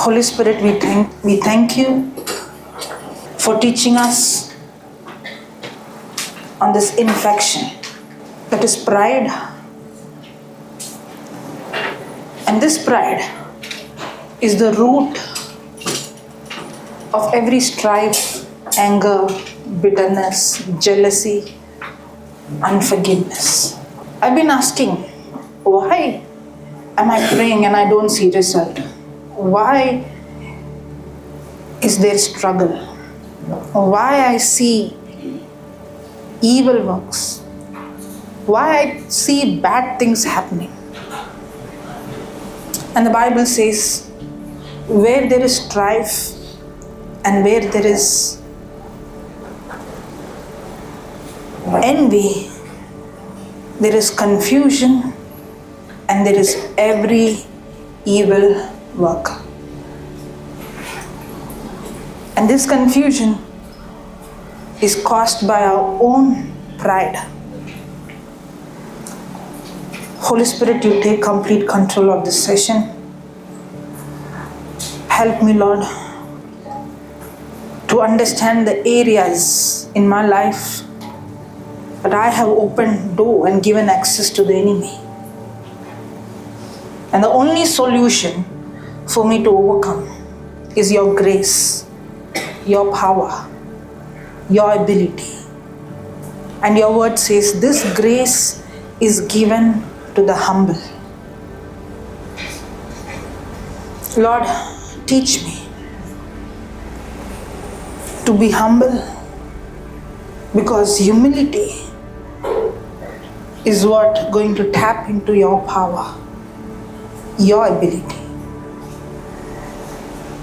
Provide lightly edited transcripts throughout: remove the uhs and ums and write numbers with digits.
Holy Spirit, we thank you for teaching us on this infection that is pride. And this pride is the root of every strife, anger, bitterness, jealousy, unforgiveness. I've been asking, why am I praying and I don't see result? Why is there struggle? Why I see evil works? Why I see bad things happening? And the Bible says, where there is strife and where there is envy, there is confusion and there is every evil work. And this confusion is caused by our own pride. Holy Spirit, you take complete control of this session. Help me, Lord, to understand the areas in my life that I have opened door and given access to the enemy. And the only solution for me to overcome is your grace, your power, your ability. And your word says this grace is given to the humble. Lord, teach me to be humble, because humility is what going to tap into your power, your ability.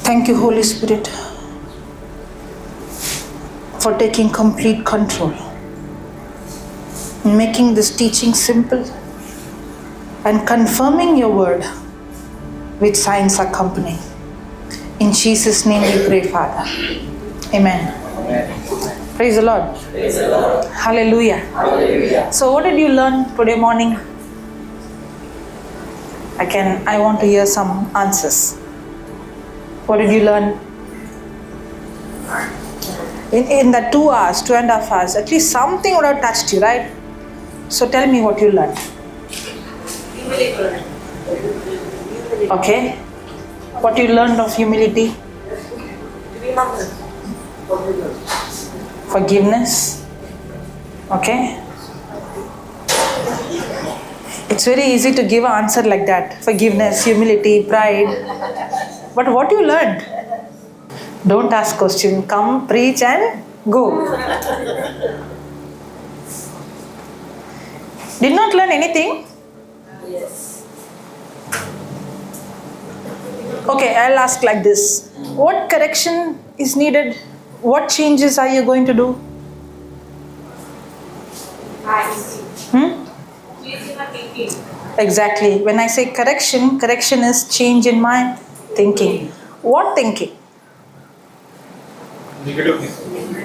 Thank you, Holy Spirit, for taking complete control, making this teaching simple and confirming your word with signs accompanying. In Jesus' name we pray, Father. Amen. Amen. Praise the Lord. Praise the Lord. Hallelujah. Hallelujah. So what did you learn today morning? I want to hear some answers. What did you learn? In the 2 hours, 2.5 hours, at least something would have touched you, right? So tell me what you learned. Humility. Okay. What you learned of humility? To be humble. Forgiveness. Okay. It's very easy to give an answer like that. Forgiveness, humility, pride. But what you learned? Don't ask question. Come, preach and go. Did not learn anything? Yes. Okay, I'll ask like this. What correction is needed? What changes are you going to do? Changing my thinking. Exactly. When I say correction, correction is change in my thinking. What thinking? Negative thinking.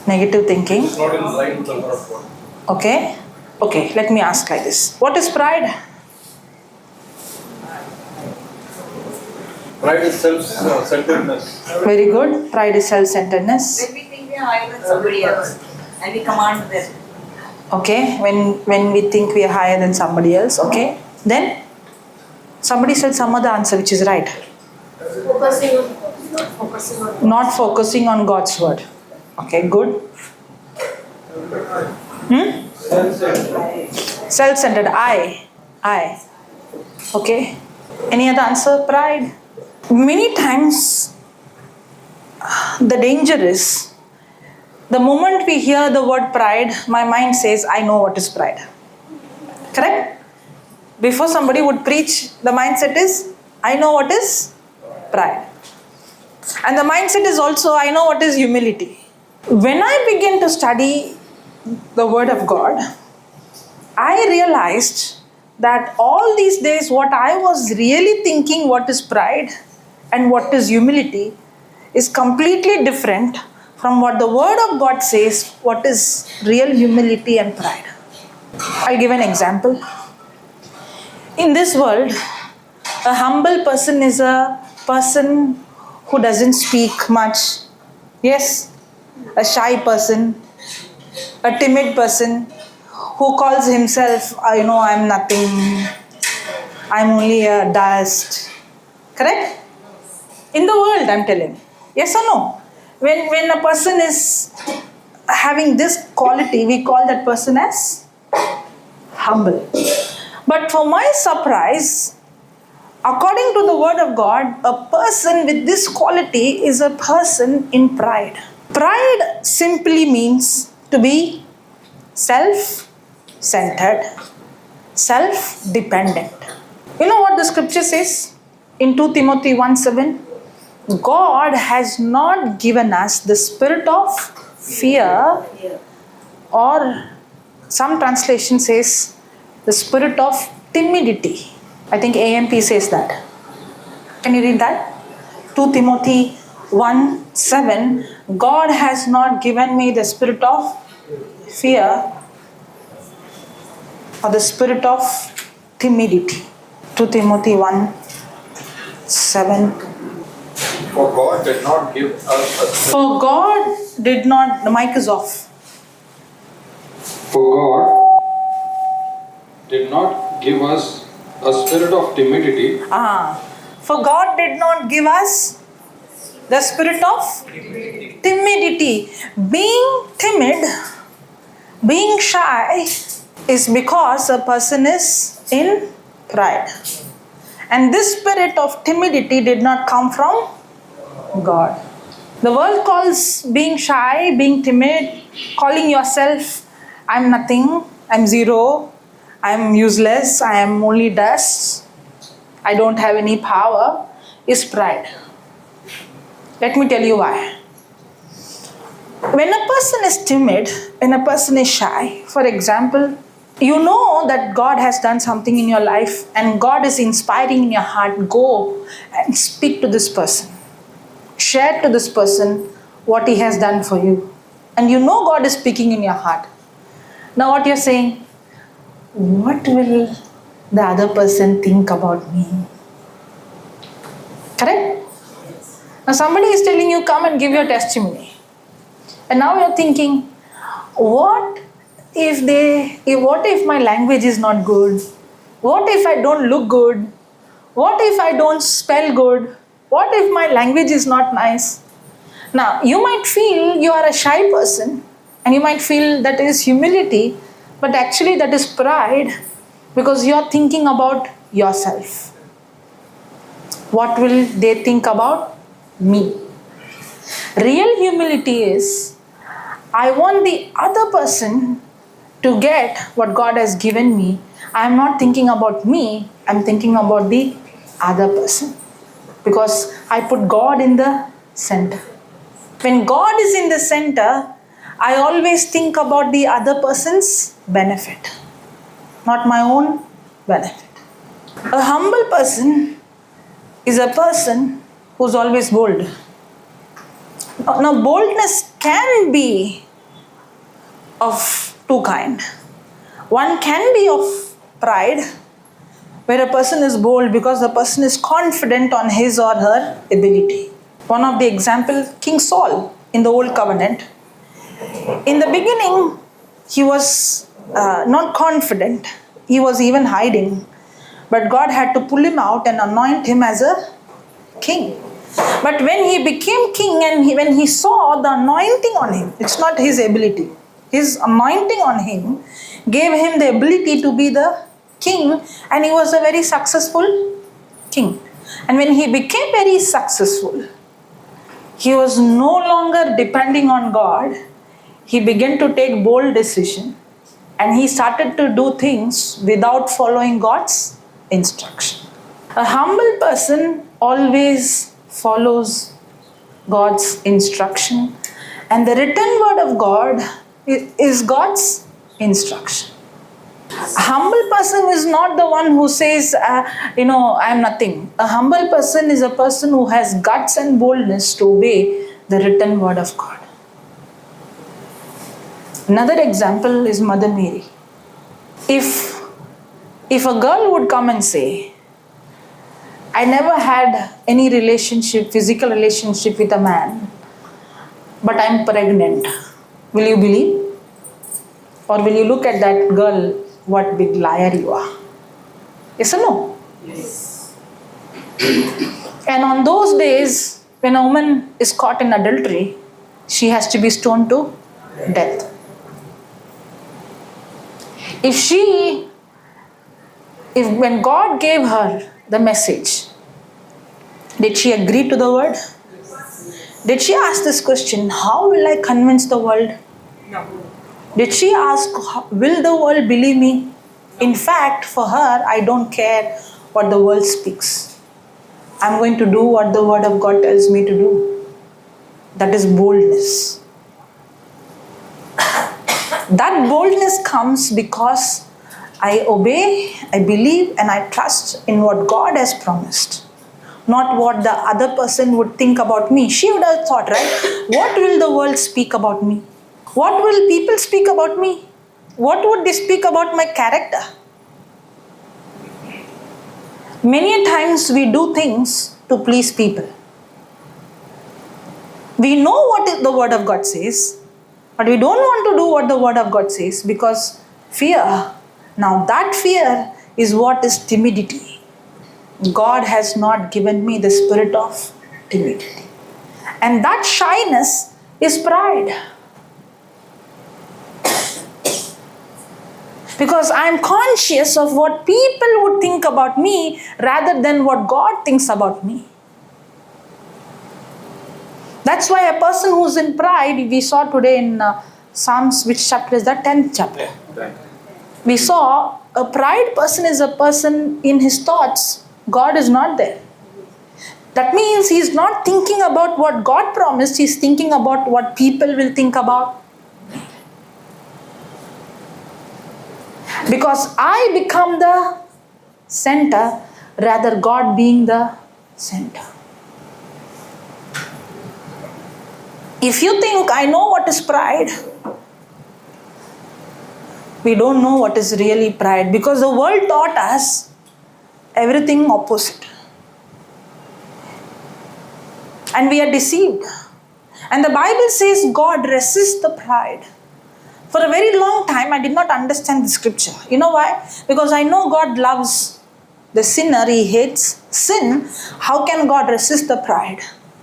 Negative thinking. It's not in line with the word of God. Okay. Okay, let me ask like this. What is pride? Pride is self-centeredness. Very good. Pride is self-centeredness. When we think we are higher than somebody else and we command them. Okay. When we think we are higher than somebody else. Okay. Then somebody said some other answer which is right. Not focusing on God's word. Okay, good. Self-centered. I. Okay. Any other answer? Pride. Many times the danger is, the moment we hear the word pride, my mind says, I know what is pride. Correct? Before somebody would preach, the mindset is, I know what is pride. And the mindset is also, I know what is humility. When I began to study the word of God, I realized that all these days what I was really thinking what is pride and what is humility is completely different from what the word of God says what is real humility and pride. I'll give an example. In this world, a humble person is a person who doesn't speak much. Yes, a shy person, a timid person who calls himself, I'm nothing, I'm only a dust. Correct? In the world, I'm telling. Yes or no? When a person is having this quality, we call that person as humble. But for my surprise, according to the word of God, a person with this quality is a person in pride. Pride simply means to be self-centered, self-dependent. You know what the scripture says in 2 Timothy 1:7? God has not given us the spirit of fear, or some translation says the spirit of timidity. I think AMP says that. Can you read that? 2 Timothy 1:7. God has not given me the spirit of fear or the spirit of timidity. 2 Timothy 1:7. For God did not give us a spirit. For God did not, the mic is off. For God did not give us a spirit of timidity, For God did not give us the spirit of timidity. Being timid, being shy is because a person is in pride. And this spirit of timidity did not come from God. The world calls being shy, being timid, calling yourself, I'm nothing, I'm zero, I'm useless, I am only dust, I don't have any power, is pride. Let me tell you why. When a person is timid, when a person is shy, for example, you know that God has done something in your life and God is inspiring in your heart, go and speak to this person. Share to this person what he has done for you. And you know God is speaking in your heart. Now what you're saying, what will the other person think about me? Correct? Now somebody is telling you, come and give your testimony. And now you're thinking, what if my language is not good? What if I don't look good? What if I don't spell good? What if my language is not nice? Now, you might feel you are a shy person and you might feel that is humility, but actually that is pride because you are thinking about yourself. What will they think about me? Real humility is, I want the other person to get what God has given me. I am not thinking about me, I am thinking about the other person. Because I put God in the center. When God is in the center, I always think about the other person's benefit, not my own benefit. A humble person is a person who's always bold. Now, boldness can be of two kinds. One can be of pride, where a person is bold because the person is confident on his or her ability. One of the example, King Saul in the Old Covenant. In the beginning, he was not confident. He was even hiding. But God had to pull him out and anoint him as a king. But when he became king and when he saw the anointing on him, it's not his ability. His anointing on him gave him the ability to be the king, and he was a very successful king. And when he became very successful, he was no longer depending on God. He began to take bold decisions and he started to do things without following God's instruction. A humble person always follows God's instruction, and the written word of God is God's instruction. A humble person is not the one who says, I am nothing. A humble person is a person who has guts and boldness to obey the written word of God. Another example is Mother Mary. If a girl would come and say, I never had any relationship, physical relationship with a man, but I'm pregnant. Will you believe? Or will you look at that girl, what big liar you are? Yes or no? Yes. And on those days, when a woman is caught in adultery, she has to be stoned to death. If when God gave her the message, did she agree to the word? Did she ask this question, how will I convince the world? No. Did she ask, will the world believe me? In fact, for her, I don't care what the world speaks. I'm going to do what the word of God tells me to do. That is boldness. That boldness comes because I obey, I believe, and I trust in what God has promised. Not what the other person would think about me. She would have thought, right? What will the world speak about me? What will people speak about me? What would they speak about my character? Many times we do things to please people. We know what the word of God says, but we don't want to do what the word of God says because fear. Now that fear is what is timidity. God has not given me the spirit of timidity. And that shyness is pride. Because I am conscious of what people would think about me rather than what God thinks about me. That's why a person who's in pride, we saw today in Psalms, which chapter is that? 10th chapter. We saw a pride person is a person in his thoughts. God is not there. That means he's not thinking about what God promised, he's thinking about what people will think about. Because I become the center rather God being the center. If you think I know what is pride, we don't know what is really pride because the world taught us everything opposite. And we are deceived. And the Bible says God resists the pride. For a very long time, I did not understand the scripture. You know why? Because I know God loves the sinner, he hates sin. How can God resist the pride?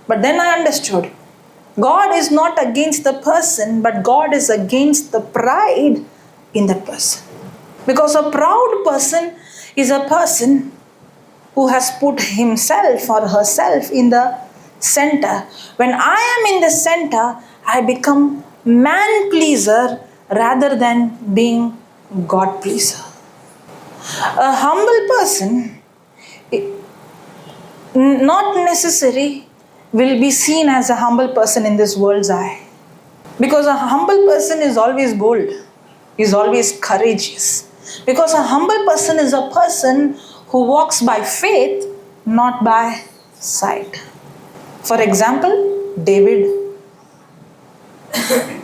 But then I understood. God is not against the person, but God is against the pride in the person. Because a proud person is a person who has put himself or herself in the center. When I am in the center, I become man pleaser rather than being God pleaser. A humble person, not necessary, will be seen as a humble person in this world's eye. Because a humble person is always bold, is always courageous. Because a humble person is a person who walks by faith, not by sight. For example, David.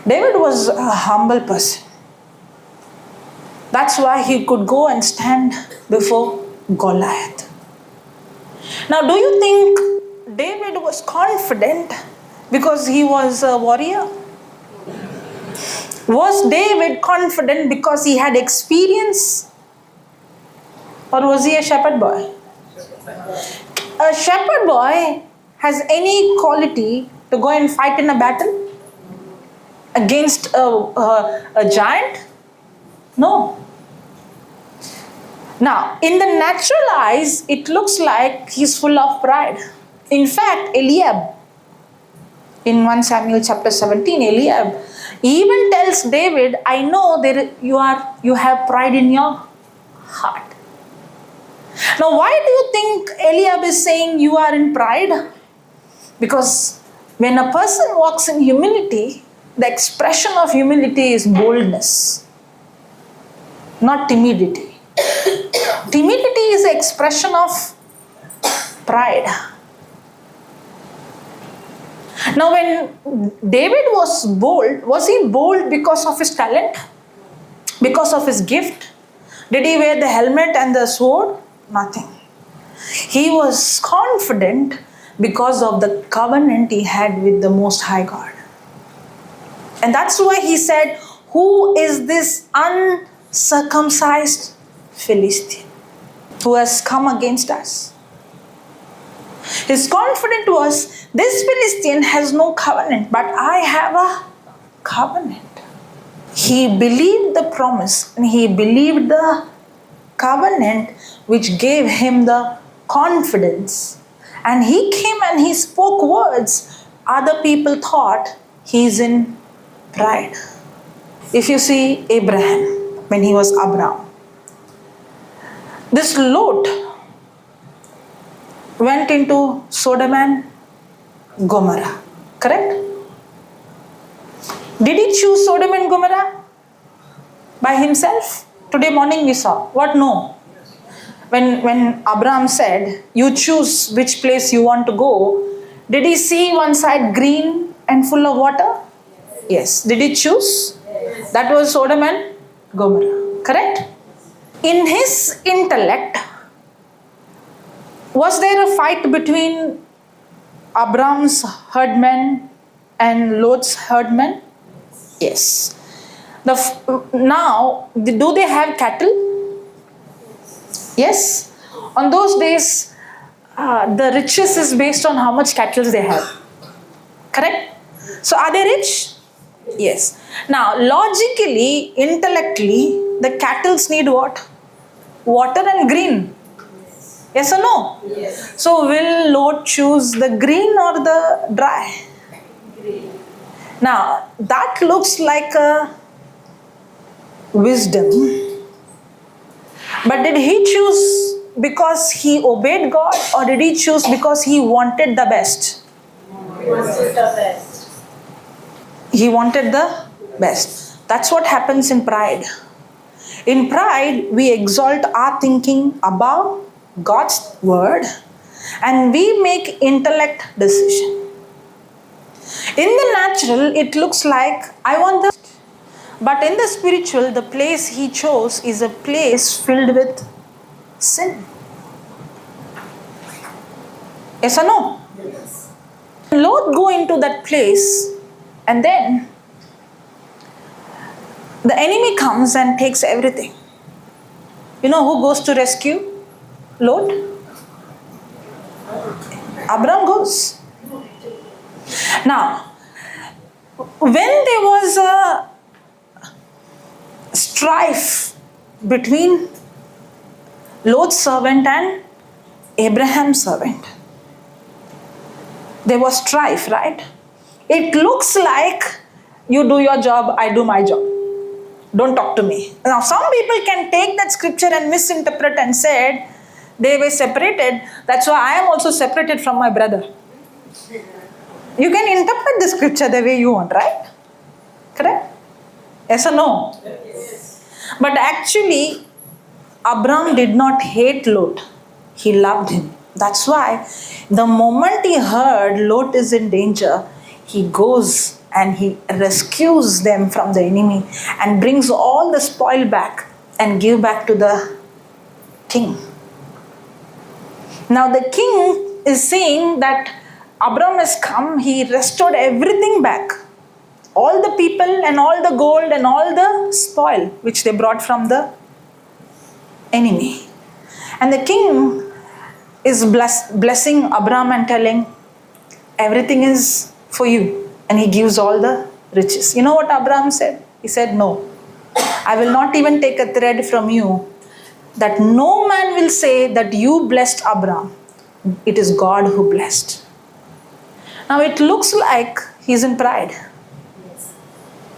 David was a humble person. That's why he could go and stand before Goliath. Now, do you think David was confident because he was a warrior? Was David confident because he had experience? Or was he a shepherd boy? A shepherd boy has any quality to go and fight in a battle against a giant? No. Now, in the natural eyes, it looks like he's full of pride. In fact, Eliab, in 1 Samuel chapter 17, Eliab even tells David, I know you have pride in your heart. Now, why do you think Eliab is saying you are in pride? Because when a person walks in humility, the expression of humility is boldness, not timidity. Timidity is the expression of pride. Now, when David was bold, was he bold because of his talent? Because of his gift? Did he wear the helmet and the sword? Nothing. He was confident because of the covenant he had with the Most High God. And that's why he said, who is this uncircumcised Philistine who has come against us? His confidence was, this Philistine has no covenant, but I have a covenant. He believed the promise and he believed the covenant which gave him the confidence. And he came and he spoke words. Other people thought he's in pride. If you see Abraham, when he was Abram, this Lot went into Sodom and Gomorrah, correct? Did he choose Sodom and Gomorrah by himself? Today morning we saw. What? No. When Abraham said, you choose which place you want to go, did he see one side green and full of water? Yes. Did he choose? That was Sodom and Gomorrah, correct? In his intellect, was there a fight between Abram's herdmen and Lot's herdmen? Yes. Now, do they have cattle? Yes. On those days, the riches is based on how much cattle they have. Correct? So are they rich? Yes. Now, logically, intellectually, the cattle need what? Water and green. Yes or no? Yes. So will Lot choose the green or the dry? Green. Now, that looks like a wisdom. But did he choose because he obeyed God, or did he choose because he wanted the best? He wanted the best. He wanted the best. That's what happens in pride. In pride, we exalt our thinking above God's word and we make intellect decision. In the natural, it looks like I want the, but in the spiritual, the place he chose is a place filled with sin. Yes or no? Yes. Lot go into that place and then the enemy comes and takes everything. You know who goes to rescue Lot? Abram goes. Now, when there was a strife between Lot's servant and Abraham's servant, there was strife, right? It looks like you do your job, I do my job. Don't talk to me. Now, some people can take that scripture and misinterpret and said they were separated. That's why I am also separated from my brother. You can interpret the scripture the way you want, right? Correct? Yes or no? Yes. But actually, Abram did not hate Lot. He loved him. That's why the moment he heard Lot is in danger, he goes and he rescues them from the enemy and brings all the spoil back and give back to the king. Now the king is saying that Abram has come, he restored everything back. All the people and all the gold and all the spoil which they brought from the enemy. And the king is blessing Abram and telling, everything is for you. And he gives all the riches. You know what Abram said? He said, no, I will not even take a thread from you, that no man will say that you blessed Abram. It is God who blessed. Now it looks like he's in pride. Yes.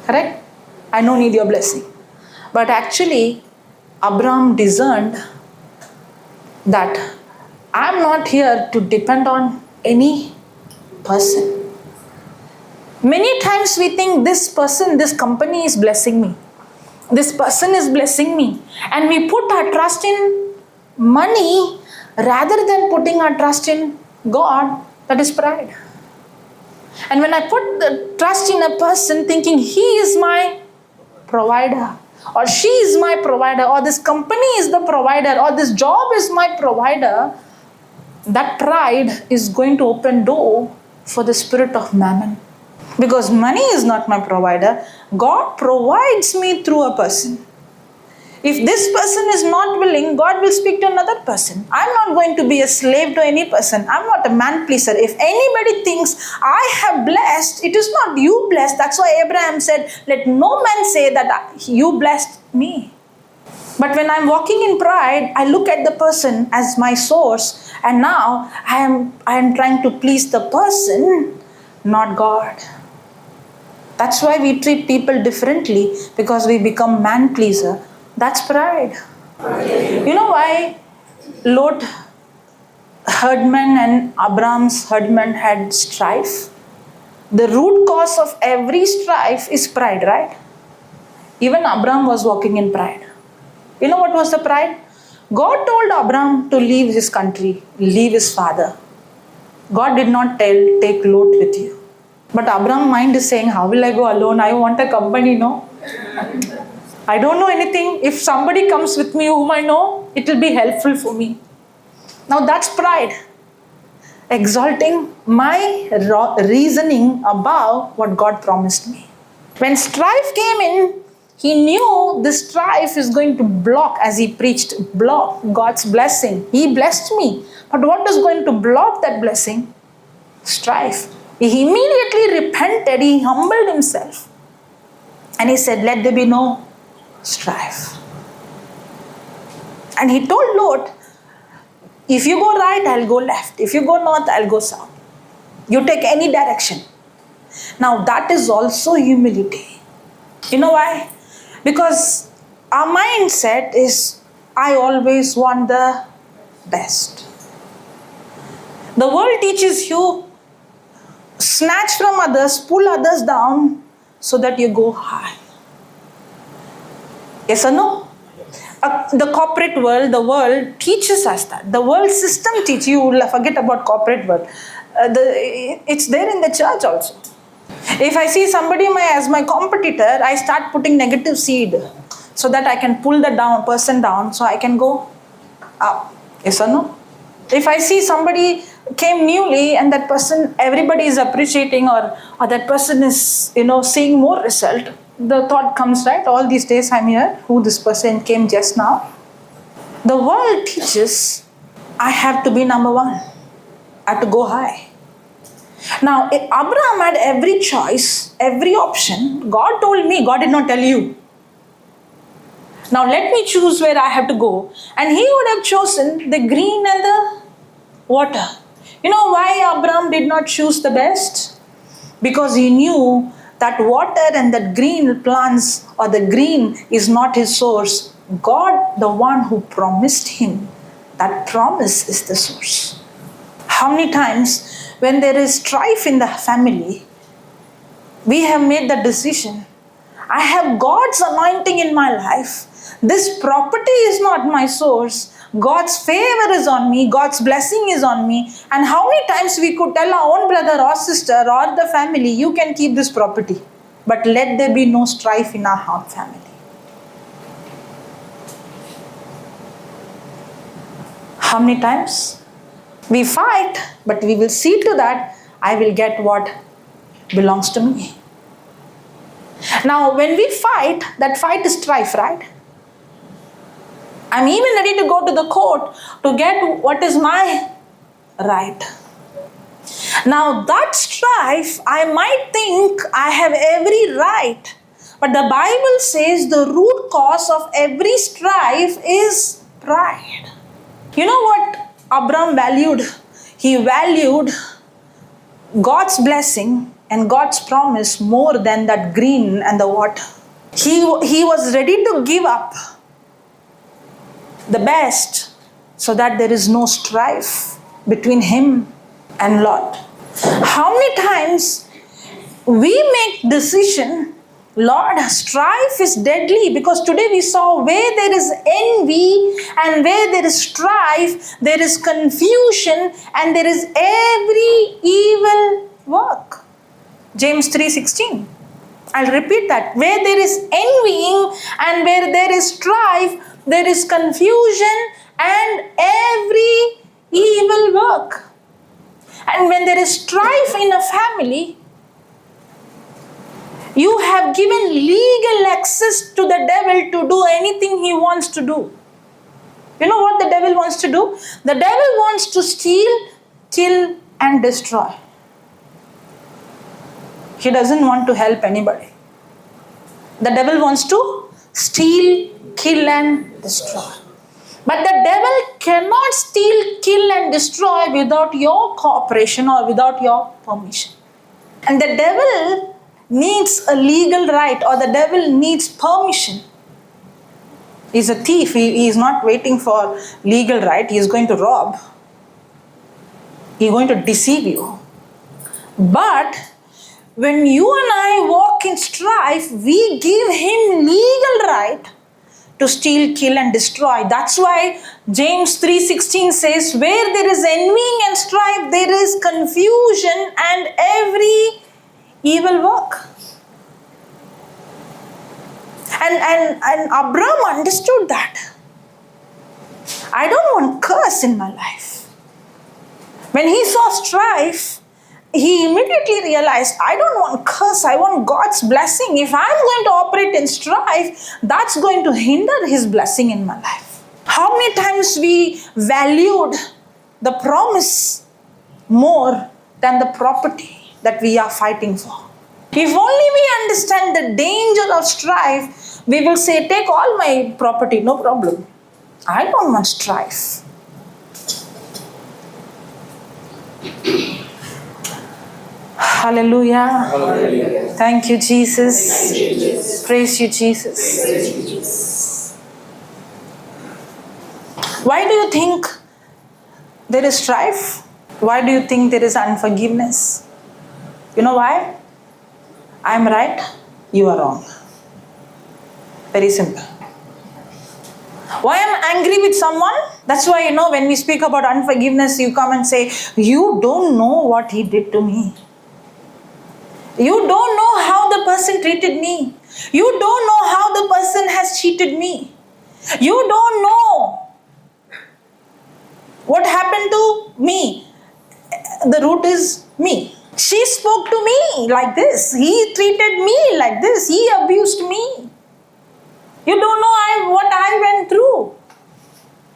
Correct? I don't need your blessing. But actually, Abram discerned that I'm not here to depend on any person. Many times we think this person, this company is blessing me. This person is blessing me. And we put our trust in money rather than putting our trust in God. That is pride. And when I put the trust in a person thinking he is my provider, or she is my provider, or this company is the provider, or this job is my provider, that pride is going to open door for the spirit of mammon. Because money is not my provider. God provides me through a person. If this person is not willing, God will speak to another person. I'm not going to be a slave to any person. I'm not a man pleaser. If anybody thinks I have blessed, it is not you blessed. That's why Abraham said, let no man say that you blessed me. But when I'm walking in pride, I look at the person as my source, and now I am trying to please the person, not God. That's why we treat people differently, because we become man pleaser. That's pride. You know why Lot herdman and Abram's herdman had strife? The root cause of every strife is pride, right? Even Abram was walking in pride. You know what was the pride? God told Abram to leave his country, leave his father. God did not take Lot with you. But Abram's mind is saying, how will I go alone? I want a company, no? I don't know anything. If somebody comes with me whom I know, it will be helpful for me. Now that's pride. Exalting my reasoning above what God promised me. When strife came in, he knew this strife is going to block, as he preached, block God's blessing. He blessed me. But what is going to block that blessing? Strife. He immediately repented. He humbled himself. And he said, let there be no strife. And he told Lot, if you go right, I'll go left. If you go north, I'll go south. You take any direction. Now that is also humility. You know why? Because our mindset is, I always want the best. The world teaches you, snatch from others, pull others down so that you go high. Yes or no? The corporate world, the world teaches us that. The world system teaches you. Forget about corporate world. It's there in the church also. If I see somebody as my competitor, I start putting negative seed so that I can pull the person down so I can go up. Yes or no? If I see somebody came newly and that person, everybody is appreciating, or that person is, seeing more result, the thought comes, right? All these days I'm here, who this person came just now. The world teaches I have to be number one. I have to go high. Now, Abraham had every choice, every option. God told me, God did not tell you. Now let me choose where I have to go. And he would have chosen the green and the water. You know why Abraham did not choose the best? Because he knew that water and that green plants or the green is not his source. God, the one who promised him, that promise is the source. How many times when there is strife in the family, we have made the decision, I have God's anointing in my life. This property is not my source. God's favor is on me. God's blessing is on me. And how many times we could tell our own brother or sister or the family, you can keep this property, but let there be no strife in our family. How many times we fight, but we will see to that I will get what belongs to me. Now when we fight, that fight is strife, right? I'm even ready to go to the court to get what is my right. Now that strife, I might think I have every right, but the Bible says the root cause of every strife is pride. You know what Abraham valued? He valued God's blessing and God's promise more than that green and the water. He was ready to give up the best so that there is no strife between him and Lot. How many times we make decision, Lord, strife is deadly, because today we saw where there is envy and where there is strife, there is confusion and there is every evil work. James 3:16. I'll repeat that. Where there is envying and where there is strife, there is confusion and every evil work. And when there is strife in a family, you have given legal access to the devil to do anything he wants to do. You know what the devil wants to do? The devil wants to steal, kill, and destroy. He doesn't want to help anybody. The devil wants to steal, kill, and destroy. But the devil cannot steal, kill, and destroy without your cooperation or without your permission. And the devil needs a legal right, or the devil needs permission. He's a thief. He is not waiting for legal right. He is going to rob. He is going to deceive you. But when you and I walk in strife, we give him legal right to steal, kill, and destroy. That's why James 3:16 says, where there is envying and strife, there is confusion and every evil work. And Abraham understood that. I don't want curse in my life. When he saw strife, he immediately realized, I don't want curse, I want God's blessing. If I'm going to operate in strife, that's going to hinder his blessing in my life. How many times we valued the promise more than the property that we are fighting for. If only we understand the danger of strife, we will say, take all my property, no problem. I don't want strife. Hallelujah. Hallelujah. Thank you, Jesus. Praise you, Jesus. Why do you think there is strife? Why do you think there is unforgiveness? You know why? I am right, you are wrong. Very simple. Why am I angry with someone? That's why, when we speak about unforgiveness, you come and say, you don't know what he did to me. You don't know how the person treated me. You don't know how the person has cheated me. You don't know what happened to me. The root is me. She spoke to me like this. He treated me like this. He abused me. You don't know what I went through.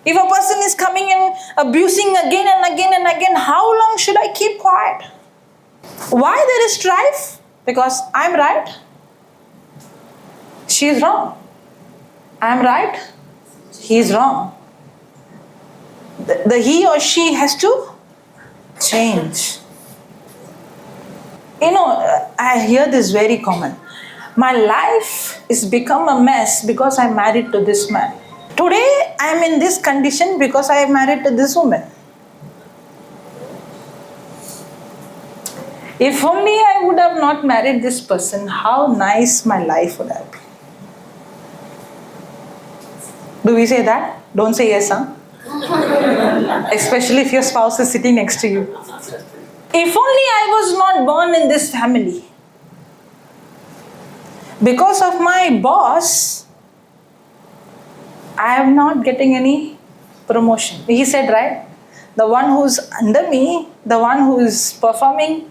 If a person is coming and abusing again and again and again, how long should I keep quiet? Why there is strife? Because I'm right. She is wrong. I'm right. He is wrong. The he or she has to change. I hear this very common. My life is become a mess because I'm married to this man. Today I'm in this condition because I am married to this woman. If only I would have not married this person, how nice my life would have been. Do we say that? Don't say yes, huh? Especially if your spouse is sitting next to you. If only I was not born in this family. Because of my boss, I am not getting any promotion. He said, right? The one who's under me, the one who is performing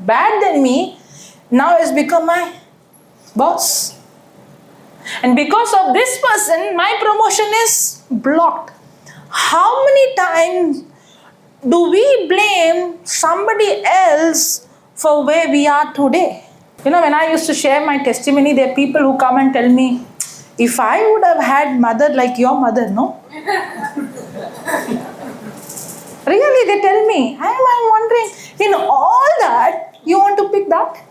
bad than me, now has become my boss. And because of this person, my promotion is blocked. How many times do we blame somebody else for where we are today? When I used to share my testimony, there are people who come and tell me, if I would have had mother like your mother, no? Really, they tell me. I'm wondering, in all that, you want to pick that?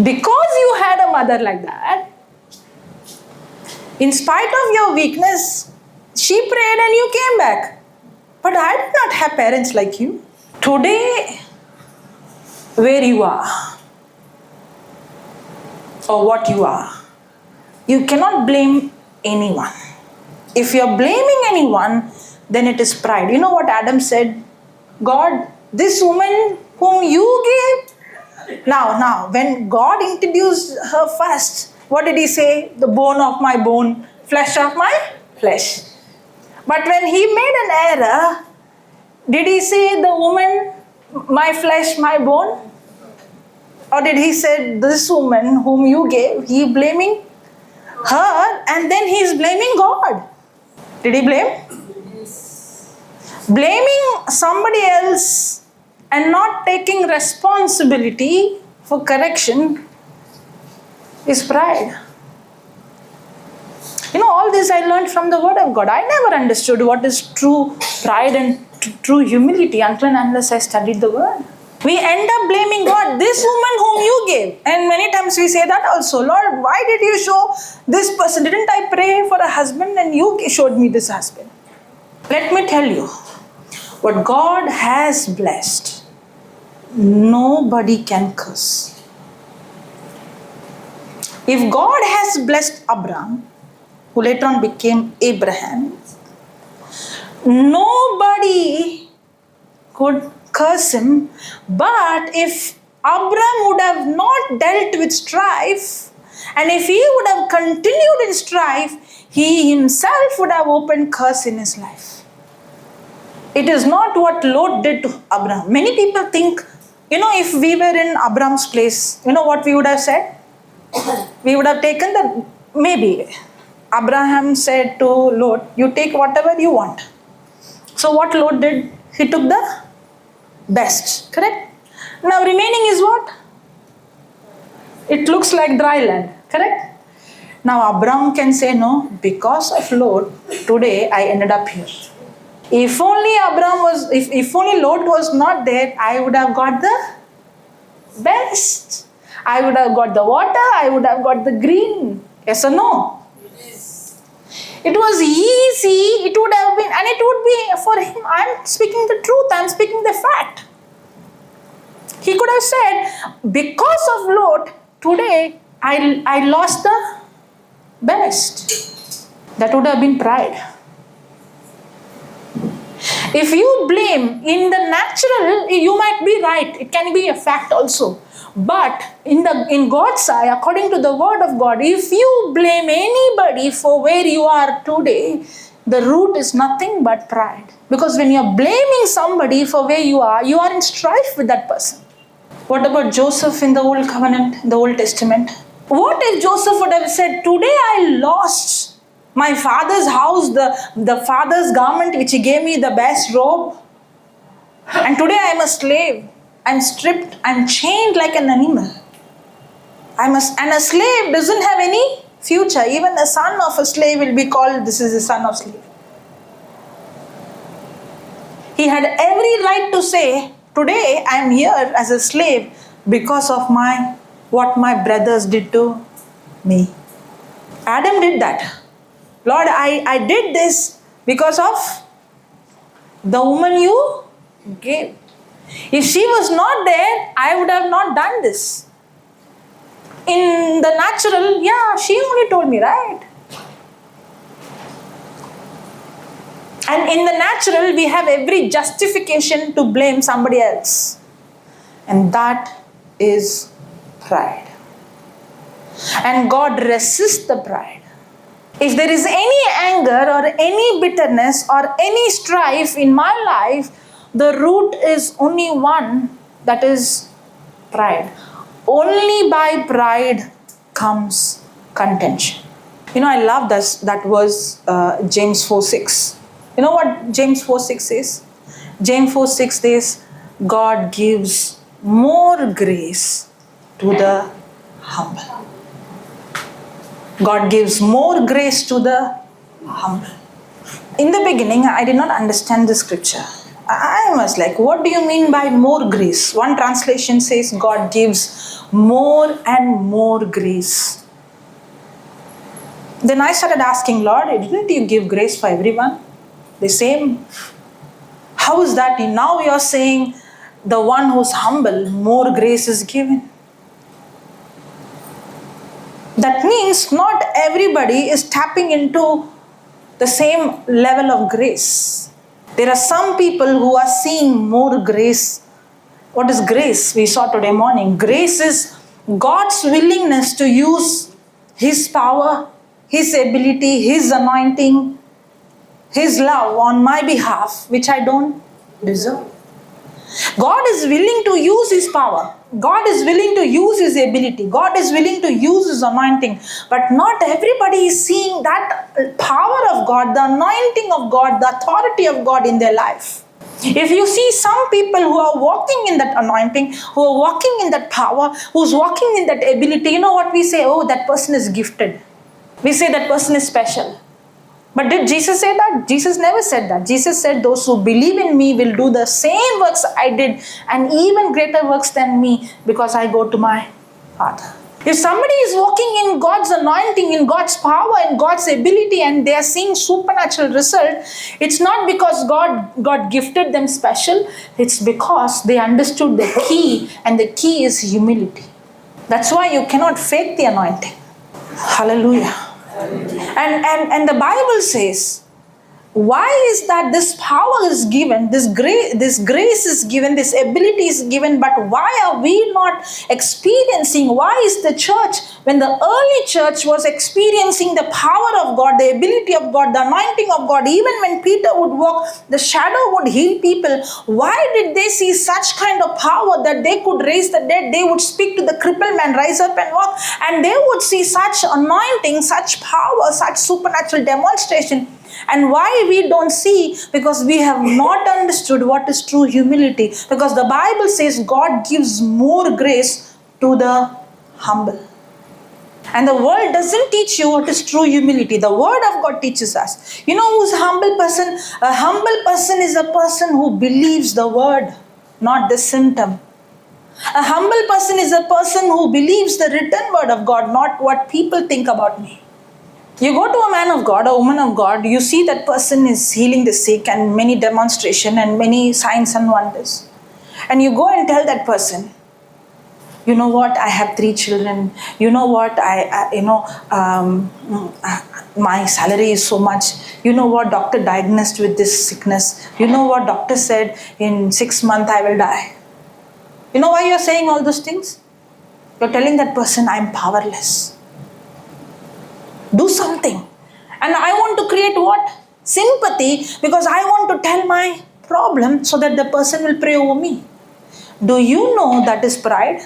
Because you had a mother like that, in spite of your weakness, she prayed and you came back. But I did not have parents like you. Today, where you are, or what you are, you cannot blame anyone. If you're blaming anyone, then it is pride. You know what Adam said? God, this woman whom you gave. Now, when God introduced her first, what did he say? The bone of my bone, flesh of my flesh. But when he made an error, did he say the woman, my flesh, my bone? Or did he say this woman whom you gave, he blaming her and then he is blaming God? Did he blame? Blaming somebody else and not taking responsibility for correction is pride. All this I learned from the Word of God. I never understood what is true pride and true humility until and unless I studied the Word. We end up blaming God, this woman whom you gave. And many times we say that also, Lord, why did you show this person? Didn't I pray for a husband and you showed me this husband? Let me tell you, what God has blessed, nobody can curse. If God has blessed Abraham, who later on became Abraham, nobody could curse him. But if Abraham would have not dealt with strife, and if he would have continued in strife, he himself would have opened curse in his life. It is not what Lot did to Abraham. Many people think, if we were in Abraham's place, what we would have said? We would have taken the, maybe. Abraham said to Lot, you take whatever you want. So what Lot did? He took the best, correct? Now remaining is what? It looks like dry land, correct? Now Abraham can say, no, because of Lot, today I ended up here. If only if only Lot was not there, I would have got the best. I would have got the water, I would have got the green. Yes or no? Yes. It was easy, it would have been, and it would be for him, I'm speaking the truth, I'm speaking the fact. He could have said, because of Lot, today I lost the best. That would have been pride. If you blame in the natural, you might be right. It can be a fact also. But in God's eye, according to the Word of God, if you blame anybody for where you are today, the root is nothing but pride. Because when you are blaming somebody for where you are in strife with that person. What about Joseph in the Old Covenant, in the Old Testament? What if Joseph would have said, today I lost my father's house, the father's garment which he gave me, the best robe. And today I am a slave. I'm stripped, I'm chained like an animal. And a slave doesn't have any future. Even the son of a slave will be called, this is the son of slave. He had every right to say, today I am here as a slave because of what my brothers did to me. Adam did that. Lord, I did this because of the woman you gave. If she was not there, I would have not done this. In the natural, yeah, she only told me, right? And in the natural, we have every justification to blame somebody else. And that is pride. And God resists the pride. If there is any anger or any bitterness or any strife in my life, the root is only one, that is pride. Only by pride comes contention. I love that verse, James 4:6. You know what James 4:6 says? James 4:6 says, God gives more grace to the humble. God gives more grace to the humble. In the beginning, I did not understand the scripture. I was like, what do you mean by more grace? One translation says God gives more and more grace. Then I started asking, Lord, didn't you give grace for everyone? The same. How is that? Now you are saying the one who's humble, more grace is given. That means not everybody is tapping into the same level of grace. There are some people who are seeing more grace. What is grace? We saw today morning. Grace is God's willingness to use His power, His ability, His anointing His love on my behalf, which I don't deserve. God is willing to use His power. God is willing to use His ability. God is willing to use His anointing. But not everybody is seeing that power of God, the anointing of God, the authority of God in their life. If you see some people who are walking in that anointing, who are walking in that power, who's walking in that ability, you know what we say? Oh, that person is gifted. We say that person is special. But did Jesus say that? Jesus never said that. Jesus said, those who believe in me will do the same works I did and even greater works than me because I go to my Father. If somebody is walking in God's anointing, in God's power, in God's ability, and they are seeing supernatural result, it's not because God gifted them special. It's because they understood the key, and the key is humility. That's why you cannot fake the anointing. Hallelujah. And the Bible says, why is that this power is given, this grace is given, this ability is given, but why are we not experiencing? Why is the church, when the early church was experiencing the power of God, the ability of God, the anointing of God, even when Peter would walk, the shadow would heal people, why did they see such kind of power that they could raise the dead, they would speak to the crippled man, rise up and walk, and they would see such anointing, such power, such supernatural demonstration? And why we don't see? Because we have not understood what is true humility. Because the Bible says God gives more grace to the humble. And the world doesn't teach you what is true humility. The word of God teaches us. You know who's a humble person? A humble person is a person who believes the word, not the symptom. A humble person is a person who believes the written word of God, not what people think about me. You go to a man of God, a woman of God, you see that person is healing the sick and many demonstration and many signs and wonders. And you go and tell that person, you know what, I have 3 children. You know what, my salary is so much. You know what, doctor diagnosed with this sickness. You know what, doctor said in 6 months I will die. You know why you're saying all those things? You're telling that person, I'm powerless. Do something. And I want to create what? Sympathy, because I want to tell my problem so that the person will pray over me. Do you know that is pride?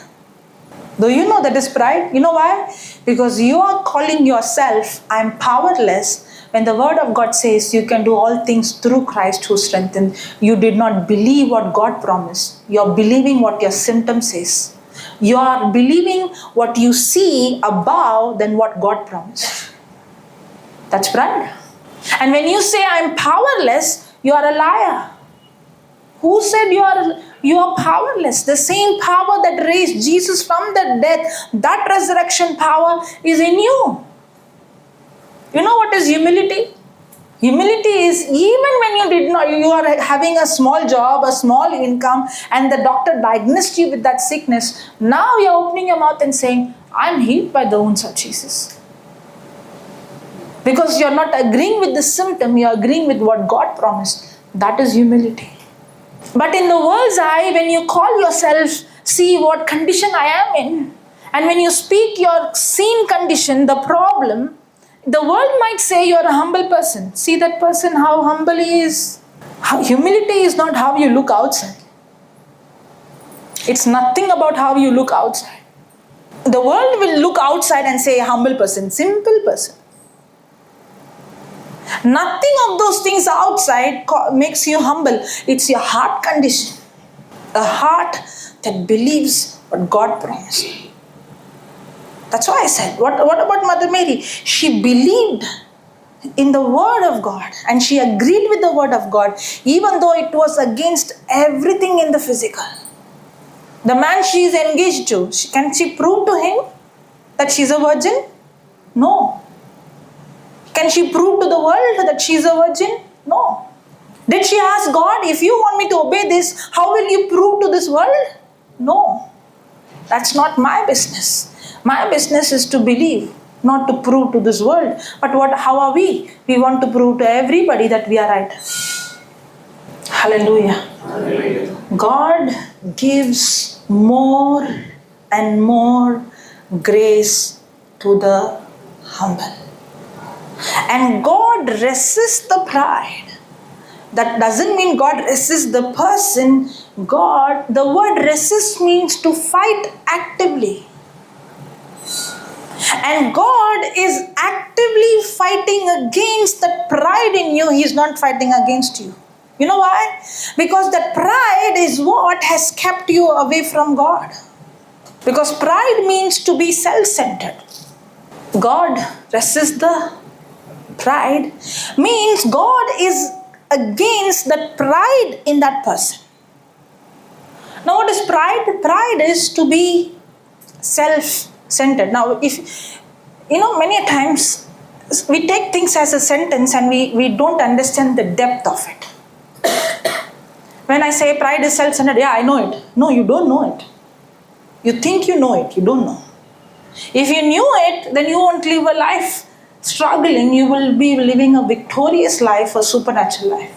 Do you know that is pride? You know why? Because you are calling yourself, I am powerless, when the word of God says you can do all things through Christ who strengthens. You did not believe what God promised. You are believing what your symptom says. You are believing what you see above than what God promised. That's pride. And when you say I'm powerless, you are a liar. Who said you are powerless? The same power that raised Jesus from the death, that resurrection power is in you. You know what is humility? Humility is even when you are having a small job, a small income, and the doctor diagnosed you with that sickness. Now you are opening your mouth and saying, I'm healed by the wounds of Jesus. Because you are not agreeing with the symptom, you are agreeing with what God promised. That is humility. But in the world's eye, when you call yourself, see what condition I am in, and when you speak your seen condition, the problem, the world might say you are a humble person. See that person, how humble he is. Humility is not how you look outside. It's nothing about how you look outside. The world will look outside and say humble person, simple person. Nothing of those things outside makes you humble. It's your heart condition. A heart that believes what God promised. That's why I said, what about Mother Mary? She believed in the word of God and she agreed with the word of God, even though it was against everything in the physical. The man she is engaged to, can she prove to him that she's a virgin? No. Can she prove to the world that she's a virgin? No. Did she ask God, if you want me to obey this, how will you prove to this world? No. That's not my business. My business is to believe, not to prove to this world. But how are we? We want to prove to everybody that we are right. Hallelujah. Hallelujah. God gives more and more grace to the humble. And God resists the pride. That doesn't mean God resists the person. The word resist means to fight actively. And God is actively fighting against the pride in you. He is not fighting against you. You know why? Because that pride is what has kept you away from God. Because pride means to be self-centered. God resists the pride means God is against that pride in that person. Now what is pride? Pride is to be self-centered. Now if many times we take things as a sentence and we don't understand the depth of it. When I say pride is self-centered, yeah, I know it. No, you don't know it. You think you know it, you don't know. If you knew it, then you won't live a life struggling. You will be living a victorious life, a supernatural life.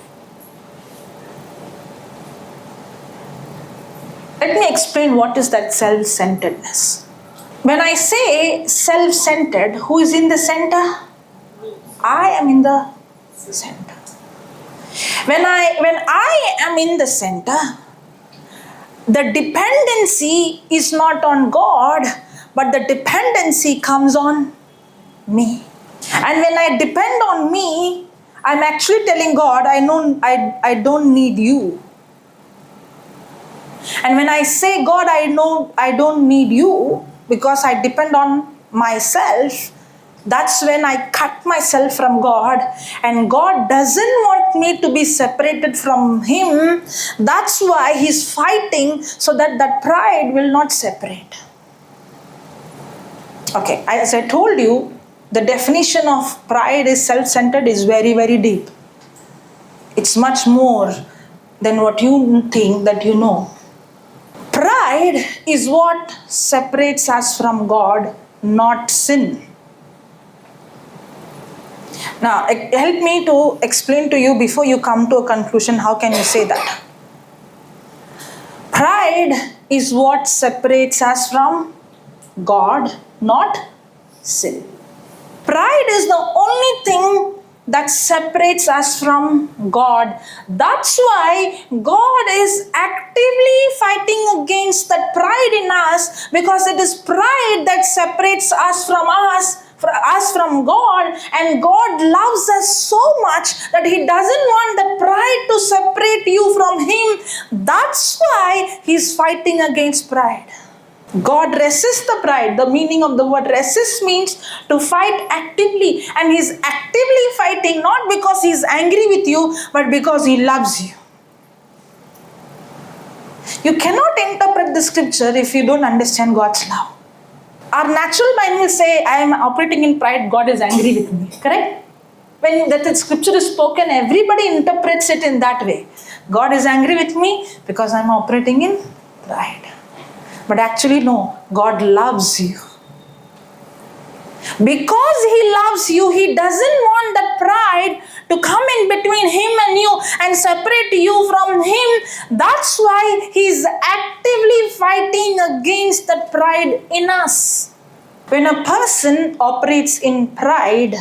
Let me explain what is that self-centeredness. When I say self-centered, who is in the center? I am in the center. When I am in the center, the dependency is not on God, but the dependency comes on me. And when I depend on me, I'm actually telling God, I don't need you. And when I say, God, I know I don't need you because I depend on myself, that's when I cut myself from God, and God doesn't want me to be separated from Him. That's why He's fighting so that that pride will not separate. Okay, as I told you, the definition of pride is self-centered is very, very deep. It's much more than what you think that you know. Pride is what separates us from God, not sin. Now, help me to explain to you before you come to a conclusion. How can you say that? Pride is what separates us from God, not sin. Pride is the only thing that separates us from God. That's why God is actively fighting against that pride in us, because it is pride that separates us from God, and God loves us so much that He doesn't want the pride to separate you from Him. That's why He's fighting against pride. God resists the pride. The meaning of the word resist means to fight actively. And He's actively fighting not because He's angry with you, but because He loves you. You cannot interpret the scripture if you don't understand God's love. Our natural mind will say, I am operating in pride, God is angry with me. Correct? When that scripture is spoken, everybody interprets it in that way. God is angry with me because I am operating in pride. But actually no, God loves you. Because He loves you, He doesn't want that pride to come in between Him and you and separate you from Him. That's why He's actively fighting against that pride in us. When a person operates in pride,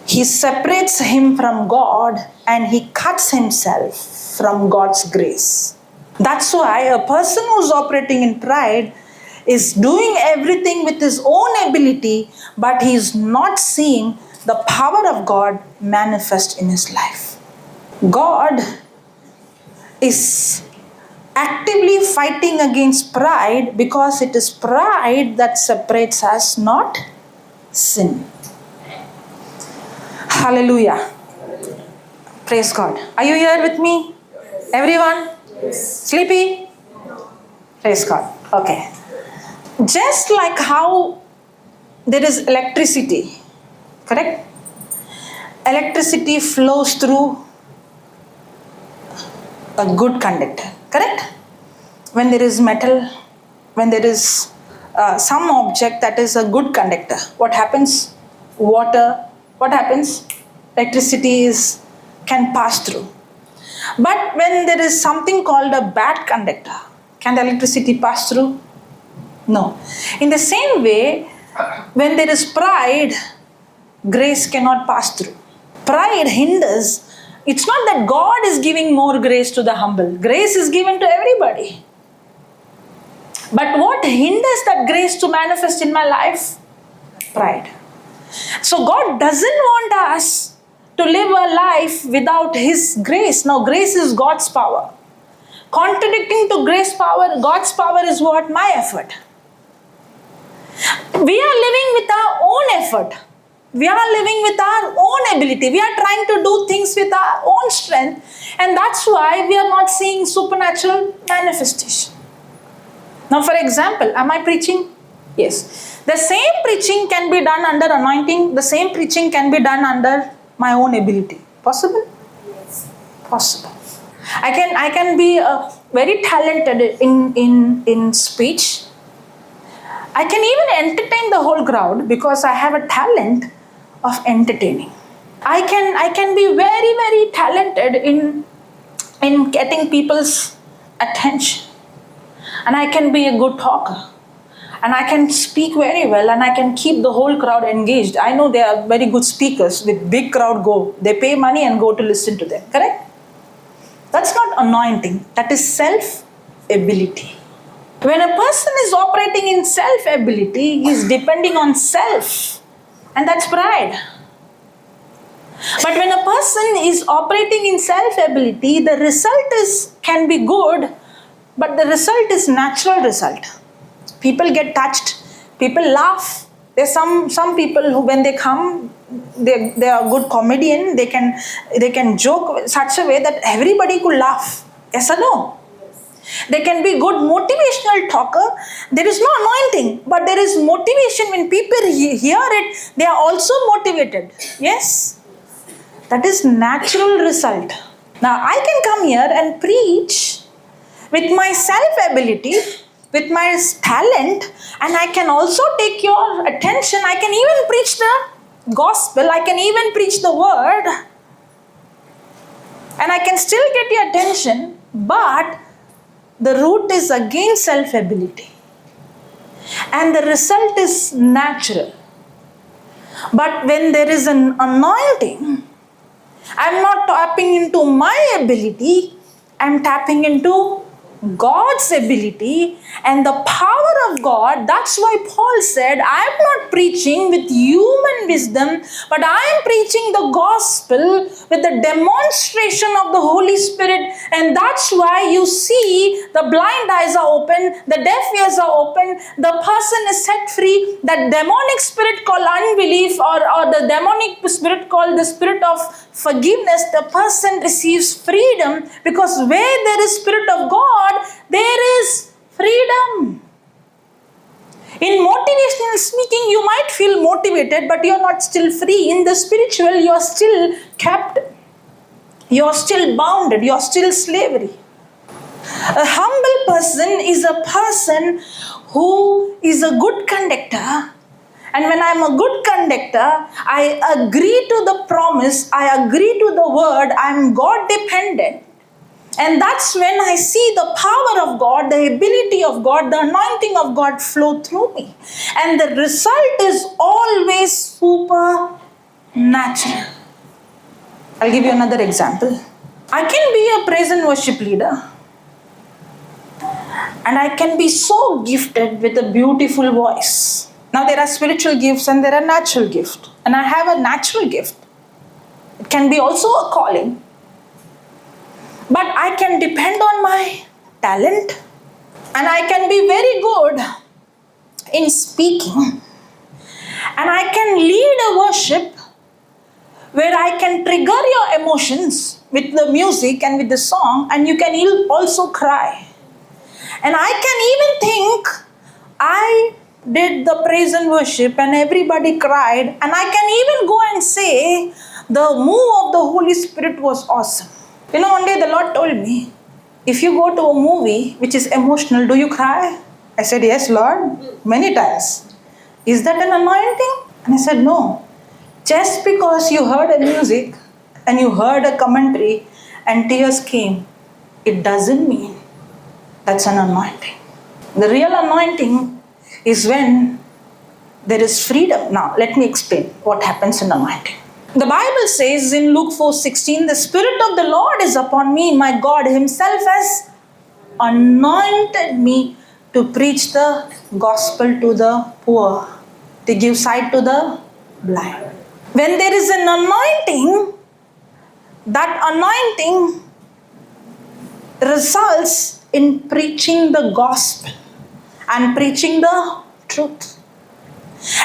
he separates him from God and he cuts himself from God's grace. That's why a person who's operating in pride is doing everything with his own ability, but he is not seeing the power of God manifest in his life. God is actively fighting against pride because it is pride that separates us, not sin. Hallelujah. Praise God. Are you here with me? Everyone? Sleepy? Praise God. Okay. Just like how there is electricity, correct? Electricity flows through a good conductor, correct? When there is metal, when there is some object that is a good conductor, what happens? Water, what happens? Electricity can pass through. But when there is something called a bad conductor, can the electricity pass through? No. In the same way, when there is pride, grace cannot pass through. Pride hinders. It's not that God is giving more grace to the humble. Grace is given to everybody. But what hinders that grace to manifest in my life? Pride. So God doesn't want us to live a life without His grace. Now, grace is God's power. Contradicting to grace power, God's power is what? My effort. We are living with our own effort. We are living with our own ability. We are trying to do things with our own strength. And that's why we are not seeing supernatural manifestation. Now, for example, am I preaching? Yes. The same preaching can be done under anointing. The same preaching can be done under my own ability. Possible? Yes. Possible. I can be very talented in speech. I can even entertain the whole crowd because I have a talent of entertaining. I can be very, very talented in getting people's attention. And I can be a good talker. And I can speak very well and I can keep the whole crowd engaged. I know they are very good speakers with big crowd go. They pay money and go to listen to them. Correct? That's not anointing. That is self-ability. When a person is operating in self-ability, he is depending on self. And that's pride. But when a person is operating in self-ability, the result can be good, but the result is natural result. People get touched. People laugh. There's some people who, when they come, they are a good comedian. They can joke in such a way that everybody could laugh. Yes or no? Yes. They can be good motivational talker. There is no anointing, but there is motivation. When people hear it, they are also motivated. Yes? That is natural result. Now I can come here and preach with my self-ability, with my talent, and I can also take your attention. I can even preach the gospel. I can even preach the word. And I can still get your attention, but the root is again self-ability. And the result is natural. But when there is an anointing, I'm not tapping into my ability, I'm tapping into God's ability and the power of God. That's why Paul said, I am not preaching with human wisdom, but I am preaching the gospel with the demonstration of the Holy Spirit. And that's why you see the blind eyes are open, the deaf ears are open, the person is set free. That demonic spirit called unbelief or the demonic spirit called the spirit of forgiveness, the person receives freedom, because where there is Spirit of God, there is freedom. In motivational speaking, you might feel motivated, but you're not still free. In the spiritual, you're still kept, you're still bounded, you're still slavery. A humble person is a person who is a good conductor. And when I'm a good conductor, I agree to the promise, I agree to the word, I'm God dependent. And that's when I see the power of God, the ability of God, the anointing of God flow through me. And the result is always supernatural. I'll give you another example. I can be a praise and worship leader. And I can be so gifted with a beautiful voice. Now there are spiritual gifts and there are natural gifts. And I have a natural gift. It can be also a calling. But I can depend on my talent. And I can be very good in speaking. And I can lead a worship where I can trigger your emotions with the music and with the song. And you can also cry. And I can even think I did the praise and worship and everybody cried, and I can even go and say the move of the Holy Spirit was awesome. You know, one day the Lord told me, if you go to a movie which is emotional, do you cry? I said, yes, Lord, many times. Is that an anointing? And I said, no. Just because you heard a music and you heard a commentary and tears came, it doesn't mean that's an anointing. The real anointing is when there is freedom. Now, let me explain what happens in the mind. The Bible says in Luke 4:16, the Spirit of the Lord is upon me. My God himself has anointed me to preach the gospel to the poor, to give sight to the blind. When there is an anointing, that anointing results in preaching the gospel and preaching the truth.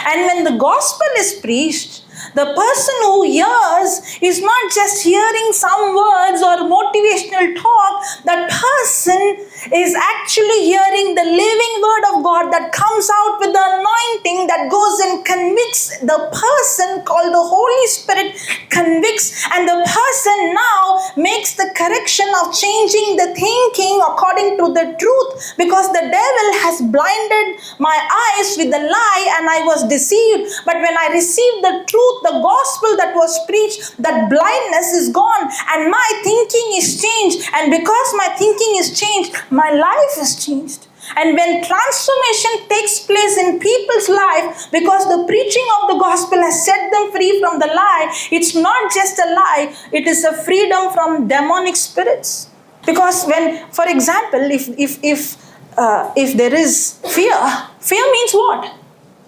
And when the gospel is preached, the person who hears is not just hearing some words or motivational talk. That person is actually hearing the living word of God that comes out with the anointing that goes and convicts. The person called the Holy Spirit convicts, and the person now makes the correction of changing the thinking according to the truth, because the devil has blinded my eyes with the lie and I was deceived. But when I received the truth, the gospel that was preached, that blindness is gone and my thinking is changed. And because my thinking is changed, my life is changed. And when transformation takes place in people's life, because the preaching of the gospel has set them free from the lie, it's not just a lie, it is a freedom from demonic spirits. Because when, for example, if there is fear means what?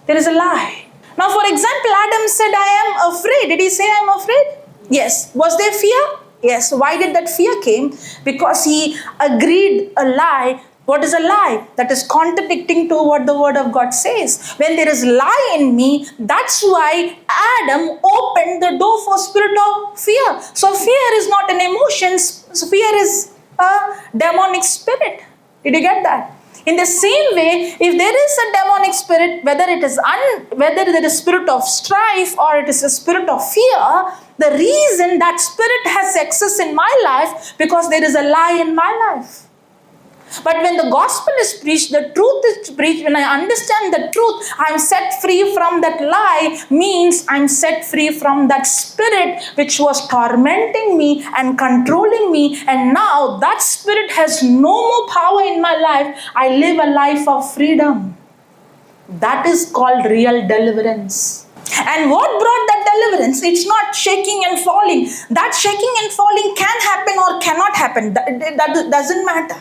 There is a lie. Now, for example, Adam said, I am afraid. Did he say, I am afraid? Yes. Was there fear? Yes. Why did that fear came? Because he agreed a lie. What is a lie? That is contradicting to what the word of God says. When there is lie in me, that's why Adam opened the door for spirit of fear. So fear is not an emotion. So fear is a demonic spirit. Did you get that? In the same way, if there is a demonic spirit, whether there is spirit of strife or it is a spirit of fear, the reason that spirit has access in my life, because there is a lie in my life. But when the gospel is preached, the truth is preached, when I understand the truth, I'm set free from that lie, means I'm set free from that spirit which was tormenting me and controlling me. And now that spirit has no more power in my life. I live a life of freedom. That is called real deliverance. And what brought that deliverance? It's not shaking and falling. That shaking and falling can happen or cannot happen. That doesn't matter.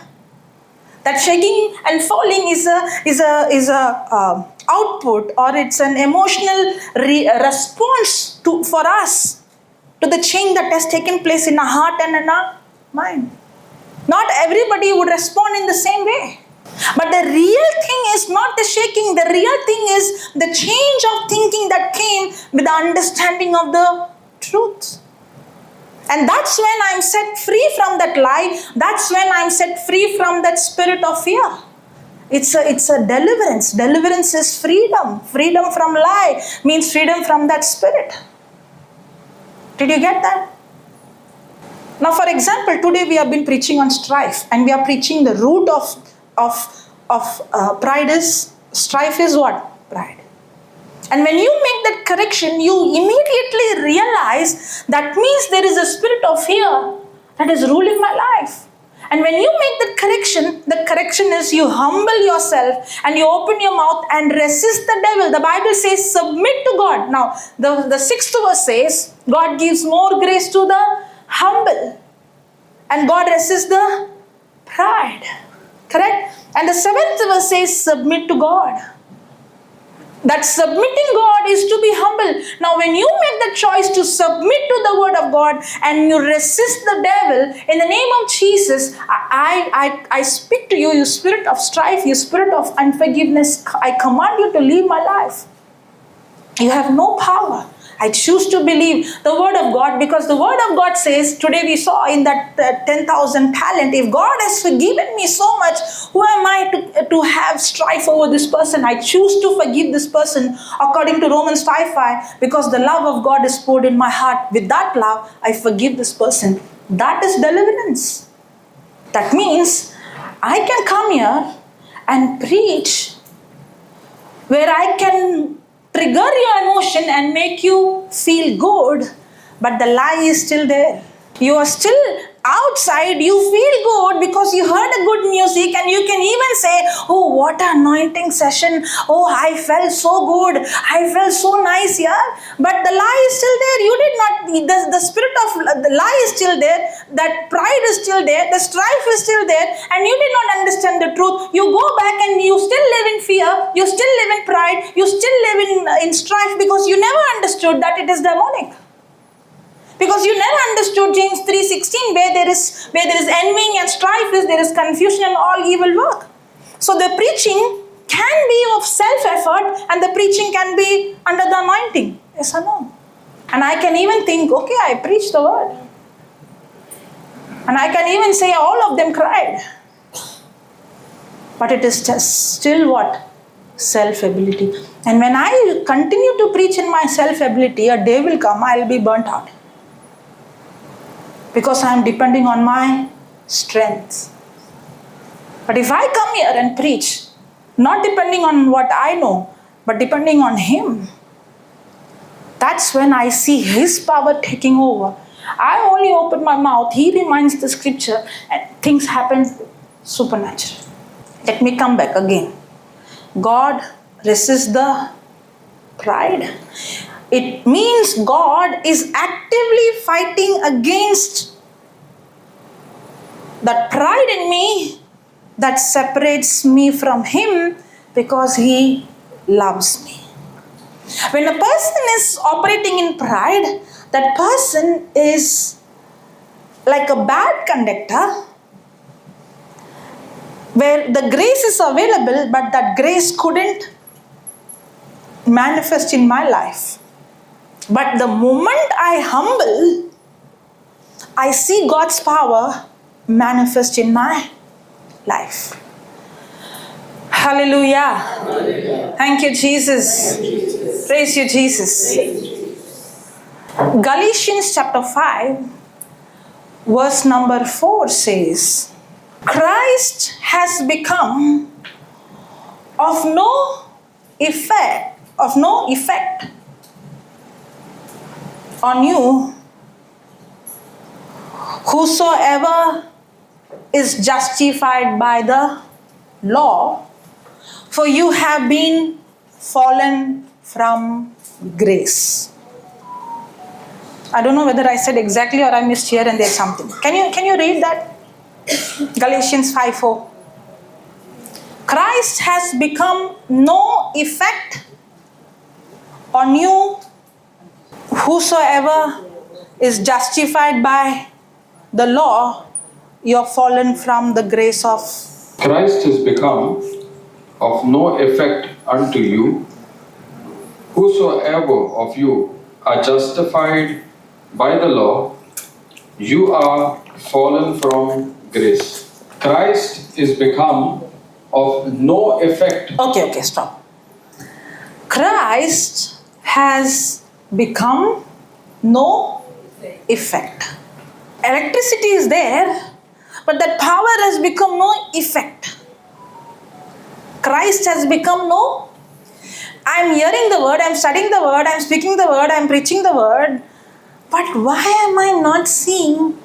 That shaking and falling is a output, or it's an emotional response for us to the change that has taken place in our heart and in our mind. Not everybody would respond in the same way. But the real thing is not the shaking. The real thing is the change of thinking that came with the understanding of the truth. And that's when I'm set free from that lie. That's when I'm set free from that spirit of fear. It's a deliverance. Deliverance is freedom. Freedom from lie means freedom from that spirit. Did you get that? Now, for example, today we have been preaching on strife, and we are preaching the root of pride is, strife is what? Pride. And when you make that correction, you immediately realize that means there is a spirit of fear that is ruling my life. And when you make that correction, the correction is you humble yourself and you open your mouth and resist the devil. The Bible says submit to God. Now, the 6th verse says God gives more grace to the humble and God resists the pride. Correct? And the 7th verse says submit to God. That submitting God is to be humble. Now, when you make the choice to submit to the word of God and you resist the devil, in the name of Jesus, I speak to you, you spirit of strife, you spirit of unforgiveness, I command you to leave my life. You have no power. I choose to believe the word of God, because the word of God says, today we saw in that 10,000 talent, if God has forgiven me so much, who am I to have strife over this person? I choose to forgive this person according to Romans 5:5, because the love of God is poured in my heart. With that love, I forgive this person. That is deliverance. That means I can come here and preach where I can trigger your emotion and make you feel good, but the lie is still there. You are still outside you feel good because you heard a good music, and you can even say, oh, what an anointing session, oh, I felt so good, I felt so nice here. But the lie is still there. You did not, the spirit of the lie is still there, that pride is still there, the strife is still there, and you did not understand the truth. You go back and you still live in fear, you still live in pride, you still live in strife, because you never understood that it is demonic. Because you never understood James 3:16, where there is envying and strife, there is confusion and all evil work. So the preaching can be of self-effort, and the preaching can be under the anointing. Yes or no? And I can even think, okay, I preached the word. And I can even say all of them cried. But it is just still what? Self-ability. And when I continue to preach in my self-ability, a day will come, I will be burnt out. Because I am depending on my strength. But if I come here and preach, not depending on what I know, but depending on Him, that's when I see His power taking over. I only open my mouth, He reminds the scripture, and things happen supernatural. Let me come back again. God resists the pride. It means God is actively fighting against that pride in me that separates me from Him, because He loves me. When a person is operating in pride, that person is like a bad conductor, where the grace is available, but that grace couldn't manifest in my life. But the moment I humble, I see God's power manifest in my life. Hallelujah. Hallelujah. Thank you, Jesus. Praise you, Jesus. Galatians chapter 5, verse number 4 says, Christ has become of no effect on you, whosoever is justified by the law, for you have been fallen from grace. I don't know whether I said exactly or I missed here and there's something. Can you read that? Galatians 5:4. Christ has become no effect on you, whosoever is justified by the law, you're fallen from the grace of. Christ has become of no effect unto you, whosoever of you are justified by the law, you are fallen from grace. Christ is become of no effect. Okay, stop. Christ has become no effect. Electricity is there, but that power has become no effect. Christ has become no. I'm hearing the word, I'm studying the word, I'm speaking the word, I'm preaching the word, but why am I not seeing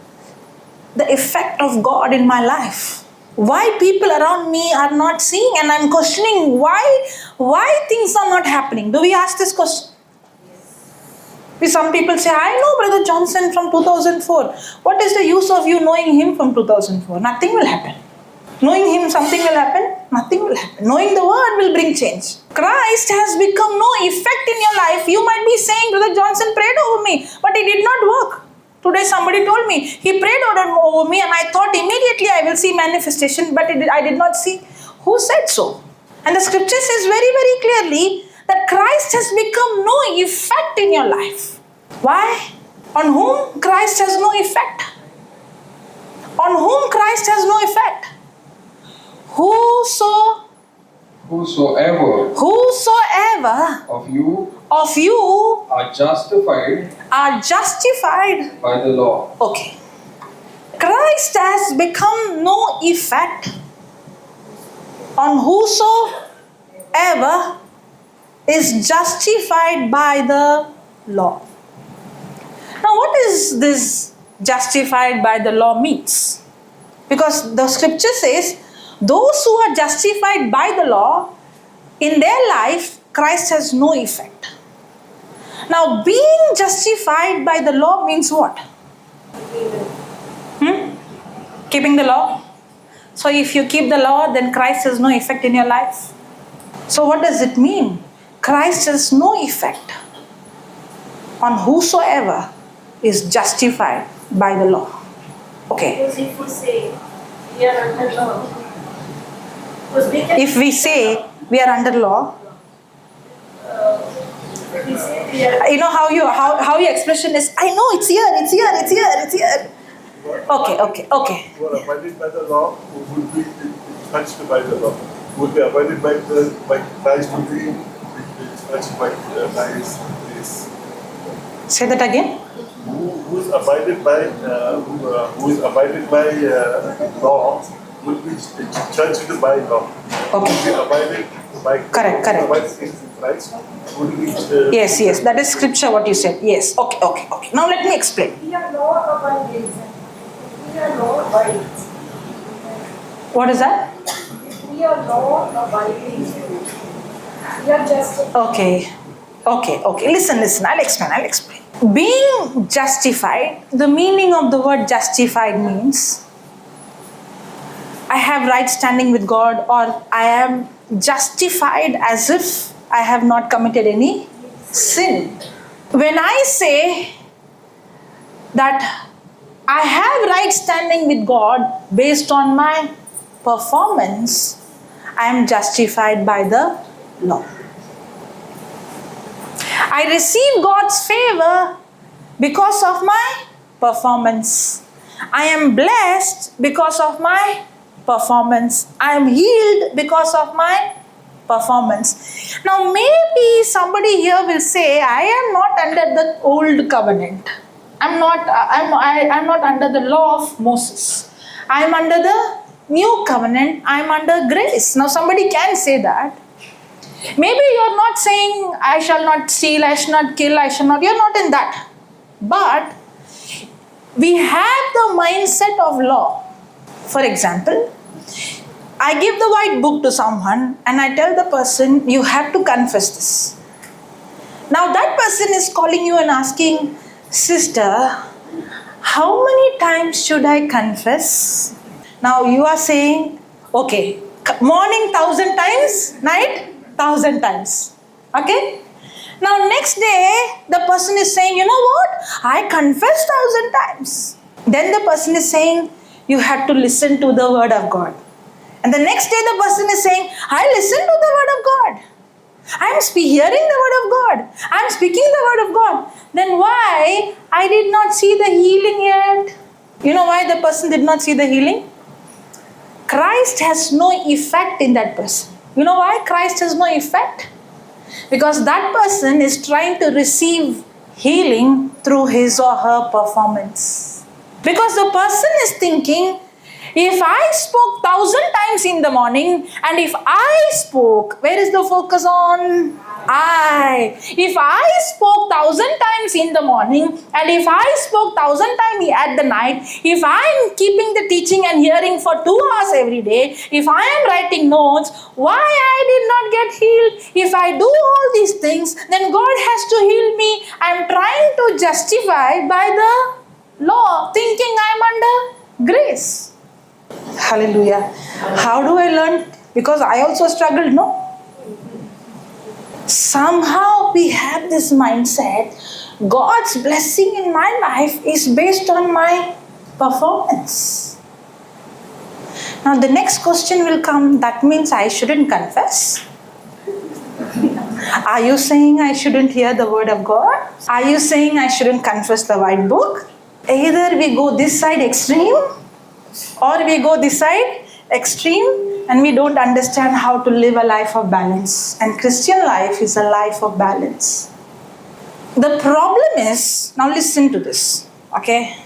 the effect of God in my life? Why people around me are not seeing, and I'm questioning why things are not happening. Do we ask this question? Some people say, I know Brother Johnson from 2004. What is the use of you knowing him from 2004? Nothing will happen. Knowing him, something will happen? Nothing will happen. Knowing the word will bring change. Christ has become no effect in your life. You might be saying, Brother Johnson prayed over me, but it did not work. Today somebody told me, he prayed over me and I thought immediately I will see manifestation, but I did not see. Who said so? And the scripture says very, very clearly that Christ has become no effect in your life. Why? On whom Christ has no effect? On whom Christ has no effect? Whosoever of you are justified by the law. Okay. Christ has become no effect on whosoever is justified by the law. Now, what is this justified by the law means. Because the scripture says, those who are justified by the law, in their life, Christ has no effect. Now, being justified by the law means what? Keeping the law. So if you keep the law, then Christ has no effect in your life. So what does it mean? Christ has no effect on whosoever is justified by the law. Okay. Because if we say we are under law, because we can, If we say we are under law, we say we are, you know how your expression is, I know it's here, it's here, it's here, it's here. Okay. Who are abided by the law, who would be touched by the law, who would be abided by Christ, would be touched by his. Say that again. Who is abided by law will be judged by law. Okay. Who is abided by Correct. abided in Christ would be Yes, that is scripture what you said. Yes, okay. Now let me explain. we are law abiding. We are law abiding. What is that? We are law abiding. We are just Okay. Listen, I'll explain. Being justified, the meaning of the word justified means I have right standing with God, or I am justified as if I have not committed any sin. When I say that I have right standing with God based on my performance, I am justified by the law. I receive God's favor because of my performance. I am blessed because of my performance. I am healed because of my performance. Now maybe somebody here will say, I am not under the old covenant. I'm not under the law of Moses. I am under the new covenant. I am under grace. Now somebody can say that. Maybe you're not saying, I shall not steal, I shall not kill, you're not in that. But we have the mindset of law. For example, I give the white book to someone and I tell the person, you have to confess this. Now that person is calling you and asking, sister, how many times should I confess? Now you are saying, okay, morning 1,000 times, night 1,000 times. Okay? Now next day, the person is saying, you know what? I confessed 1,000 times. Then the person is saying, you have to listen to the word of God. And the next day the person is saying, I listen to the word of God. I am hearing the word of God. I am speaking the word of God. Then why I did not see the healing yet? You know why the person did not see the healing? Christ has no effect in that person. You know why Christ has no effect? Because that person is trying to receive healing through his or her performance. Because the person is thinking, if I spoke 1,000 times in the morning, and if I spoke, where is the focus on? I. If I spoke 1,000 times in the morning, and if I spoke 1,000 times at the night, if I am keeping the teaching and hearing for 2 hours every day, if I am writing notes, why I did not get healed? If I do all these things, then God has to heal me. I am trying to justify by the law, thinking I am under grace. Hallelujah. How do I learn? Because I also struggled, no? Somehow we have this mindset, God's blessing in my life is based on my performance. Now the next question will come, that means I shouldn't confess? Are you saying I shouldn't hear the word of God? Are you saying I shouldn't confess the white book? Either we go this side extreme, or we go this side extreme, and we don't understand how to live a life of balance. And Christian life is a life of balance. The problem is, now listen to this, okay?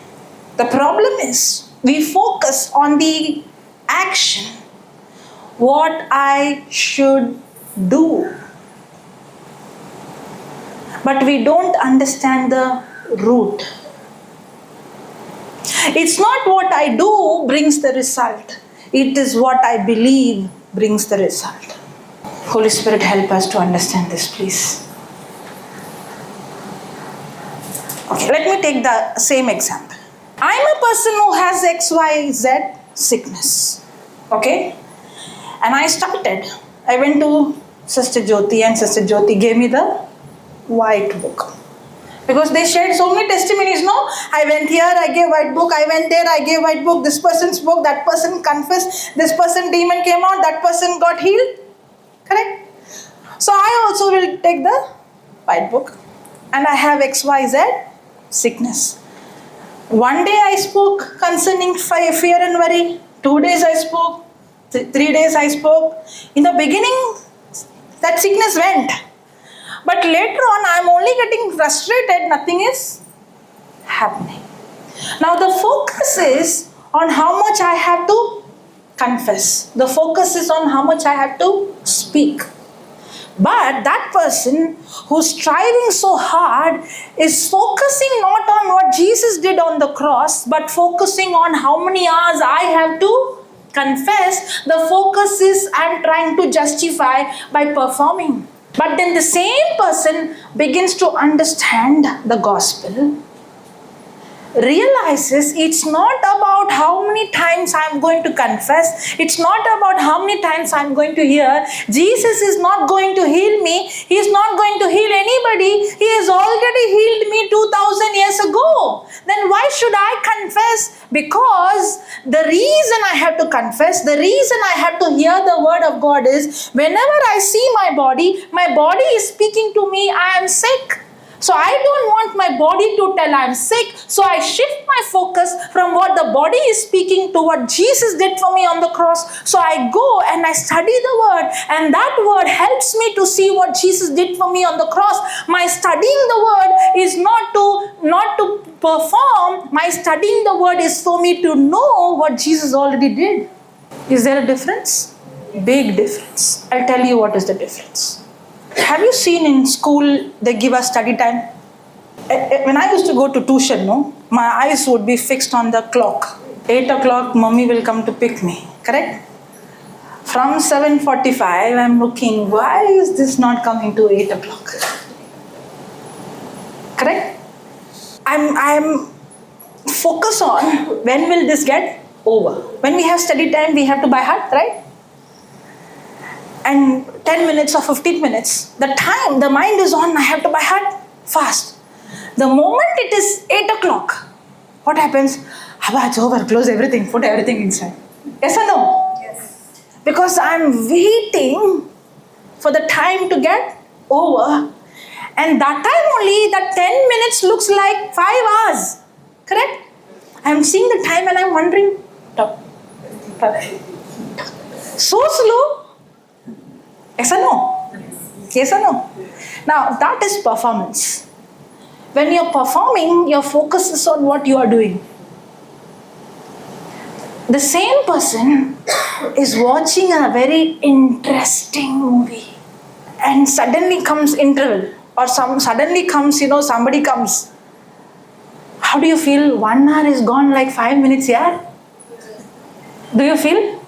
The problem is, we focus on the action, what I should do. But we don't understand the root. It's not what I do brings the result. It is what I believe brings the result. Holy Spirit, help us to understand this, please. Okay, let me take the same example. I'm a person who has XYZ sickness. Okay? And I went to Sister Jyoti, and Sister Jyoti gave me the white book. Because they shared so many testimonies, no? I went here, I gave white book, I went there, I gave white book, this person spoke, that person confessed, this person demon came out, that person got healed. Correct? So I also will take the white book, and I have XYZ sickness. One day I spoke concerning fear and worry. 2 days I spoke. 3 days I spoke. In the beginning, that sickness went. But later on, I am only getting frustrated. Nothing is happening. Now the focus is on how much I have to confess. The focus is on how much I have to speak. But that person who's striving so hard is focusing not on what Jesus did on the cross, but focusing on how many hours I have to confess. The focus is I'm trying to justify by performing. But then the same person begins to understand the gospel, realizes it's not about how many times I'm going to confess. It's not about how many times I'm going to hear. Jesus is not going to heal me. He is not going to heal anybody. He has already healed me 2000 years ago. Then why should I confess? Because the reason I have to confess, the reason I have to hear the word of God is whenever I see my body is speaking to me, I am sick. So I don't want my body to tell I'm sick. So I shift my focus from what the body is speaking to what Jesus did for me on the cross. So I go and I study the word, and that word helps me to see what Jesus did for me on the cross. My studying the word is not to perform. My studying the word is for me to know what Jesus already did. Is there a difference? Big difference. I'll tell you what is the difference. Have you seen in school they give us study time? When I used to go to tuition, my eyes would be fixed on the clock. 8 o'clock, mommy will come to pick me. Correct? From 7:45, I'm looking, why is this not coming to 8 o'clock? Correct? I'm focused on when will this get over. When we have study time, we have to by heart, right? And 10 minutes or 15 minutes, the mind is on, I have to by heart fast. The moment it is 8 o'clock, what happens? It's over, close everything, put everything inside. Yes or no? Yes. Because I'm waiting for the time to get over. And that time only, that 10 minutes looks like 5 hours. Correct? I'm seeing the time and I'm wondering, so slow. Yes or no? Yes or no? Now, that is performance. When you're performing, your focus is on what you are doing. The same person is watching a very interesting movie, and suddenly comes interval, or suddenly comes, somebody comes. How do you feel? 1 hour is gone like 5 minutes, yeah? Do you feel?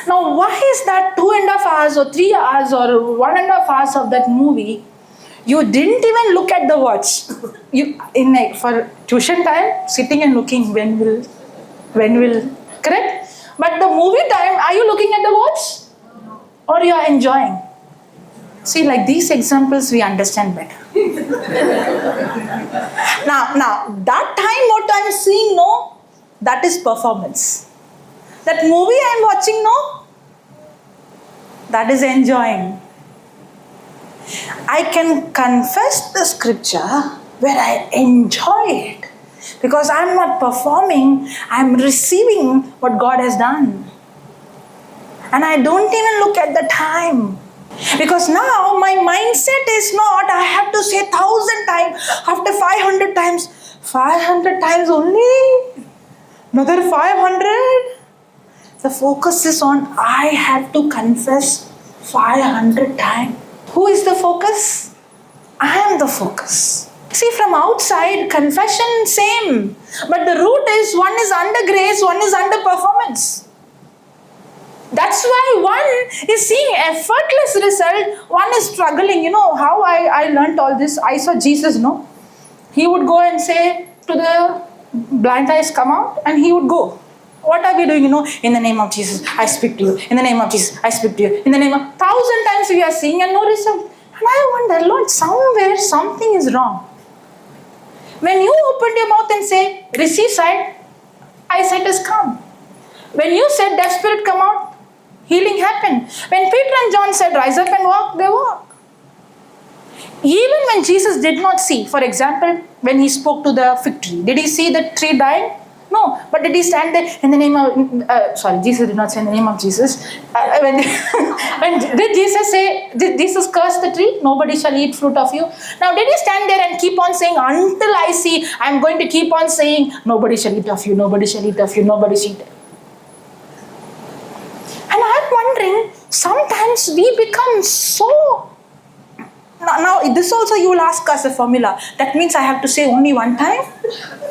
Now, why is that 2.5 hours or 3 hours or 1.5 hours of that movie, you didn't even look at the watch? For tuition time, sitting and looking, when will, correct? But the movie time, are you looking at the watch? Or you are enjoying? See, like these examples, we understand better. Now, that time what I am seeing, that is performance. That movie I am watching, that is enjoying. I can confess the scripture where I enjoy it. Because I am not performing, I am receiving what God has done. And I don't even look at the time. Because now my mindset is not, I have to say 1,000 times, after 500 times. 500 times only? Another 500? The focus is on, I have to confess 500 times. Who is the focus? I am the focus. See, from outside, confession same. But the root is one is under grace, one is under performance. That's why one is seeing effortless result, one is struggling. You know how I learned all this? I saw Jesus, no? He would go and say to the blind eyes, come out, and he would go. What are we doing? You know, in the name of Jesus, I speak to you. In the name of Jesus, I speak to you. In the name of 1,000 times we are seeing and no result. And I wonder, Lord, somewhere something is wrong. When you opened your mouth and say, receive sight, eyesight has come. When you said, deaf spirit come out, healing happened. When Peter and John said, rise up and walk, they walk. Even when Jesus did not see, for example, when he spoke to the fig tree, did he see the tree dying? No, but did he stand there in the name of, Jesus did not say in the name of Jesus. Did Jesus say, did Jesus curse the tree? Nobody shall eat fruit of you. Now, did he stand there and keep on saying, until I see, I'm going to keep on saying, nobody shall eat of you, nobody shall eat of you, nobody shall eat. And I'm wondering, sometimes we become so... Now, this also you will ask us a formula. That means I have to say only one time?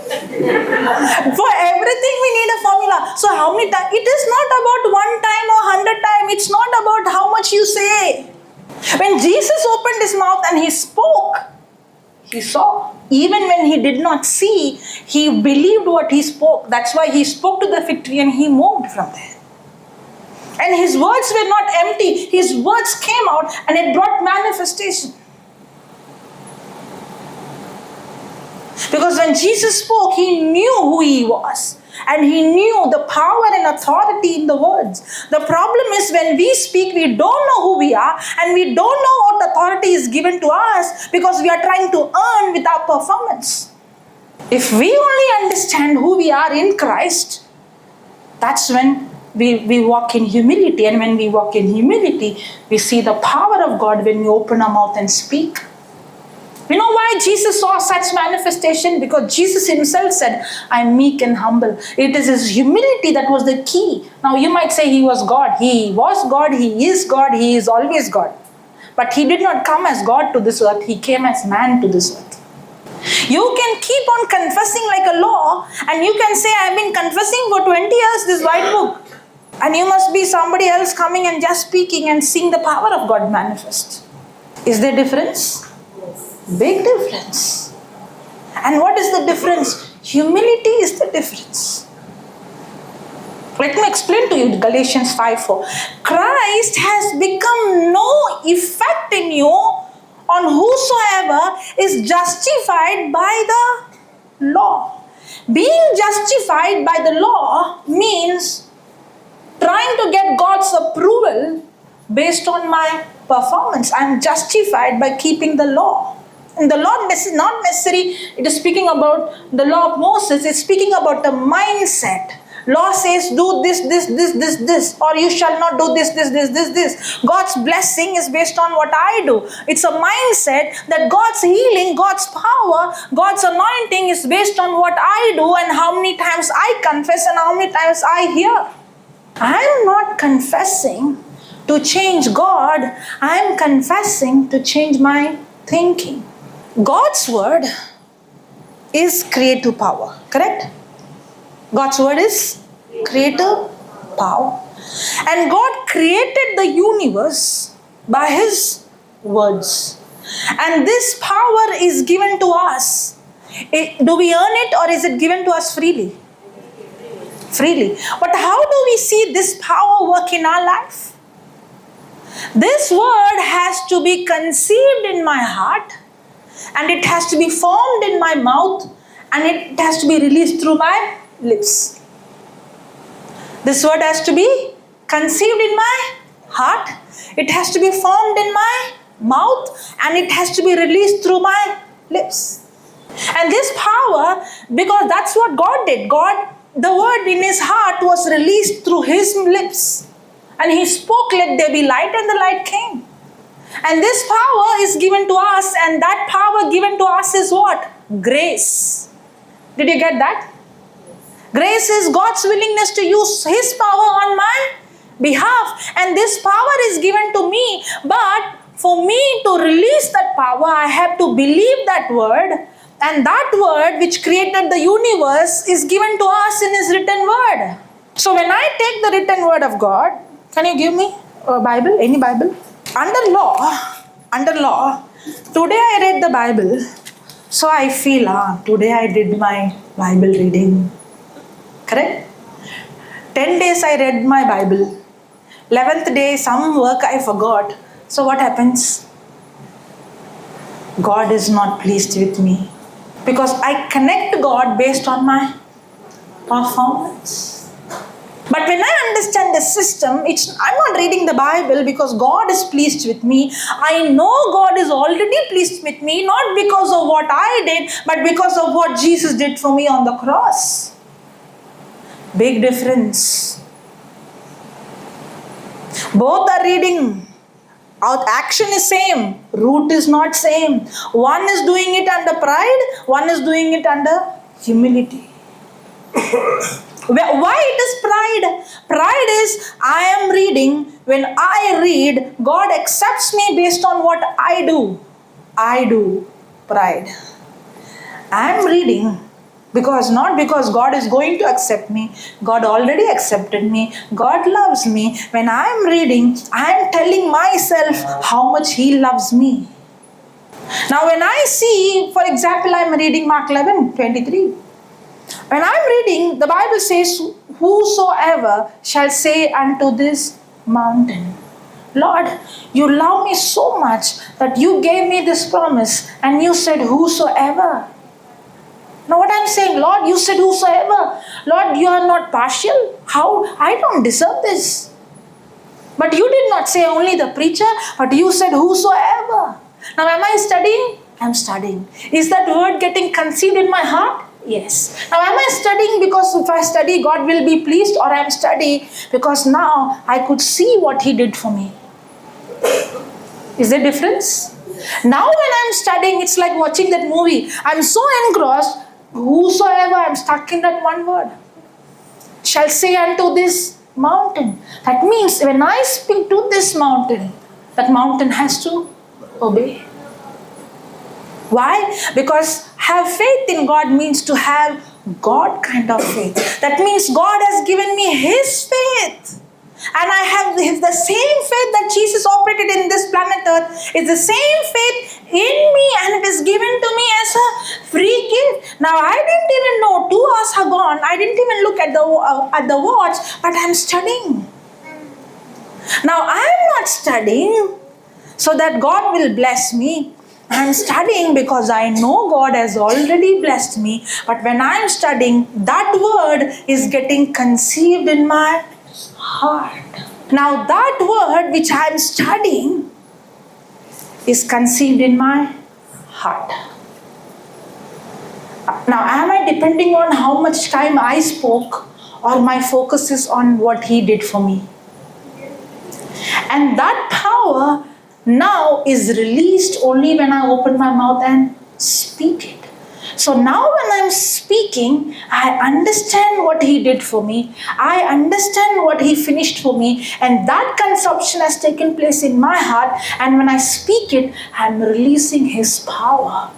For everything we need a formula. So how many times? It is not about one time or 100 times. It's not about how much you say. When Jesus opened his mouth and he spoke, he saw. Even when he did not see, he believed what he spoke. That's why he spoke to the fig tree and he moved from there. And his words were not empty. His words came out and it brought manifestation. Because when Jesus spoke, he knew who he was. And he knew the power and authority in the words. The problem is when we speak, we don't know who we are. And we don't know what authority is given to us because we are trying to earn with our performance. If we only understand who we are in Christ, that's when we walk in humility. And when we walk in humility, we see the power of God when we open our mouth and speak. You know why Jesus saw such manifestation? Because Jesus himself said, I am meek and humble. It is his humility that was the key. Now you might say he was God. He was God. He is God. He is always God. But he did not come as God to this earth. He came as man to this earth. You can keep on confessing like a law and you can say, I've been confessing for 20 years this white book. And you must be somebody else coming and just speaking and seeing the power of God manifest. Is there difference? Big difference. And what is the difference? Humility is the difference. Let me explain to you Galatians 5:4. Christ has become no effect in you on whosoever is justified by the law. Being justified by the law means trying to get God's approval based on my performance. I'm justified by keeping the law. And the law is not necessary, it is speaking about the law of Moses, it's speaking about the mindset. Law says do this, or you shall not do this. God's blessing is based on what I do. It's a mindset that God's healing, God's power, God's anointing is based on what I do and how many times I confess and how many times I hear. I'm not confessing to change God, I'm confessing to change my thinking. God's word is creative power, correct? God's word is creative power. And God created the universe by his words. And this power is given to us. Do we earn it or is it given to us freely? Freely. But how do we see this power work in our life? This word has to be conceived in my heart. And it has to be formed in my mouth and it has to be released through my lips. This word has to be conceived in my heart. It has to be formed in my mouth and it has to be released through my lips. And this power, because that's what God did. God, the word in his heart was released through his lips. And he spoke, let there be light, and the light came. And this power is given to us, and that power given to us is what? Grace. Did you get that? Grace is God's willingness to use his power on my behalf. And this power is given to me, but For me to release that power, I have to believe that word. And that word which created the universe is given to us in His written word. So when I take the written word of God, can you give me a Bible? Any Bible? Under law, today I read the Bible. So I feel, today I did my Bible reading. Correct? 10 days I read my Bible. 11th day, some work I forgot. So what happens? God is not pleased with me. Because I connect God based on my performance. But when I understand the system, I'm not reading the Bible because God is pleased with me. I know God is already pleased with me, not because of what I did, but because of what Jesus did for me on the cross. Big difference. Both are reading. Our action is same. Root is not same. One is doing it under pride. One is doing it under humility. Why it is pride? Pride is I am reading. When I read, God accepts me based on what I do. I do. Pride. I am reading. Not because God is going to accept me. God already accepted me. God loves me. When I am reading, I am telling myself how much He loves me. Now when I see, for example, I am reading Mark 11:23. When I am reading, the Bible says, whosoever shall say unto this mountain, Lord, you love me so much that you gave me this promise and you said whosoever. Now what I'm saying, Lord, you said whosoever. Lord, you are not partial. How? I don't deserve this. But you did not say only the preacher, but you said whosoever. Now am I studying? I'm studying. Is that word getting conceived in my heart? Yes. Now am I studying because if I study, God will be pleased, or I'm studying because now I could see what He did for me? Is there difference? Now when I'm studying, it's like watching that movie. I'm so engrossed. Whosoever, I'm stuck in that one word. Shall say unto this mountain. That means when I speak to this mountain, that mountain has to obey. Why? Because have faith in God means to have God kind of faith. That means God has given me His faith. And I have the same faith that Jesus operated in this planet Earth. It's the same faith in me, and it is given to me as a free gift. Now I didn't even know 2 hours have gone. I didn't even look at the watch, but I'm studying. Now I'm not studying so that God will bless me. I'm studying because I know God has already blessed me. But when I'm studying, that word is getting conceived in my heart. Now that word which I am studying is conceived in my heart. Now am I depending on how much time I spoke, or my focus is on what He did for me? And that power now is released only when I open my mouth and speak it. So now when I'm speaking, I understand what He did for me. I understand what He finished for me. And that consumption has taken place in my heart. And when I speak it, I'm releasing His power.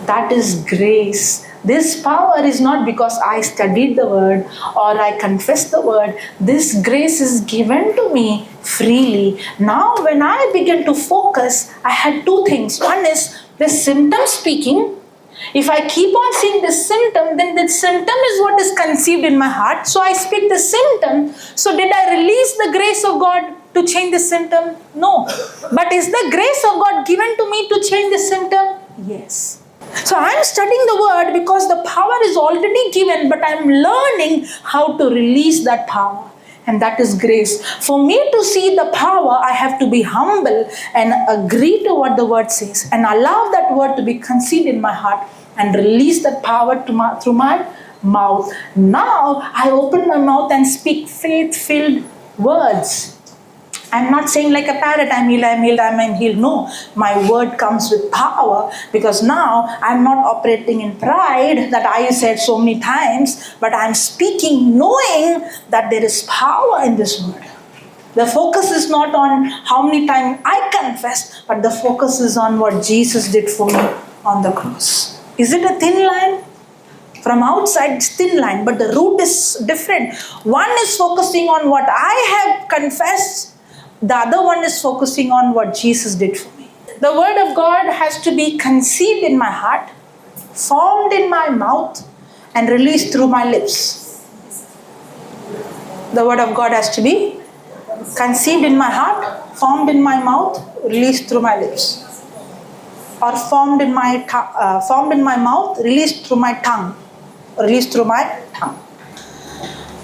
That is grace. This power is not because I studied the word or I confessed the word. This grace is given to me freely. Now when I begin to focus, I had 2 things. One is the symptom speaking. If I keep on seeing the symptom, then the symptom is what is conceived in my heart. So I speak the symptom. So did I release the grace of God to change the symptom? No. But is the grace of God given to me to change the symptom? Yes. So I'm studying the word because the power is already given, but I'm learning how to release that power. And that is grace. For me to see the power, I have to be humble and agree to what the word says and allow that word to be conceived in my heart and release that power through my mouth. Now I open my mouth and speak faith-filled words. I'm not saying like a parrot, I'm healed. No, my word comes with power because now I'm not operating in pride that I said so many times, but I'm speaking knowing that there is power in this word. The focus is not on how many times I confess, but the focus is on what Jesus did for me on the cross. Is it a thin line? From outside, it's thin line, but the root is different. One is focusing on what I have confessed. The other one is focusing on what Jesus did for me. The word of God has to be conceived in my heart, formed in my mouth, and released through my lips. The word of God has to be conceived in my heart, formed in my mouth, released through my lips. Or formed in my mouth, released through my tongue. Released through my tongue.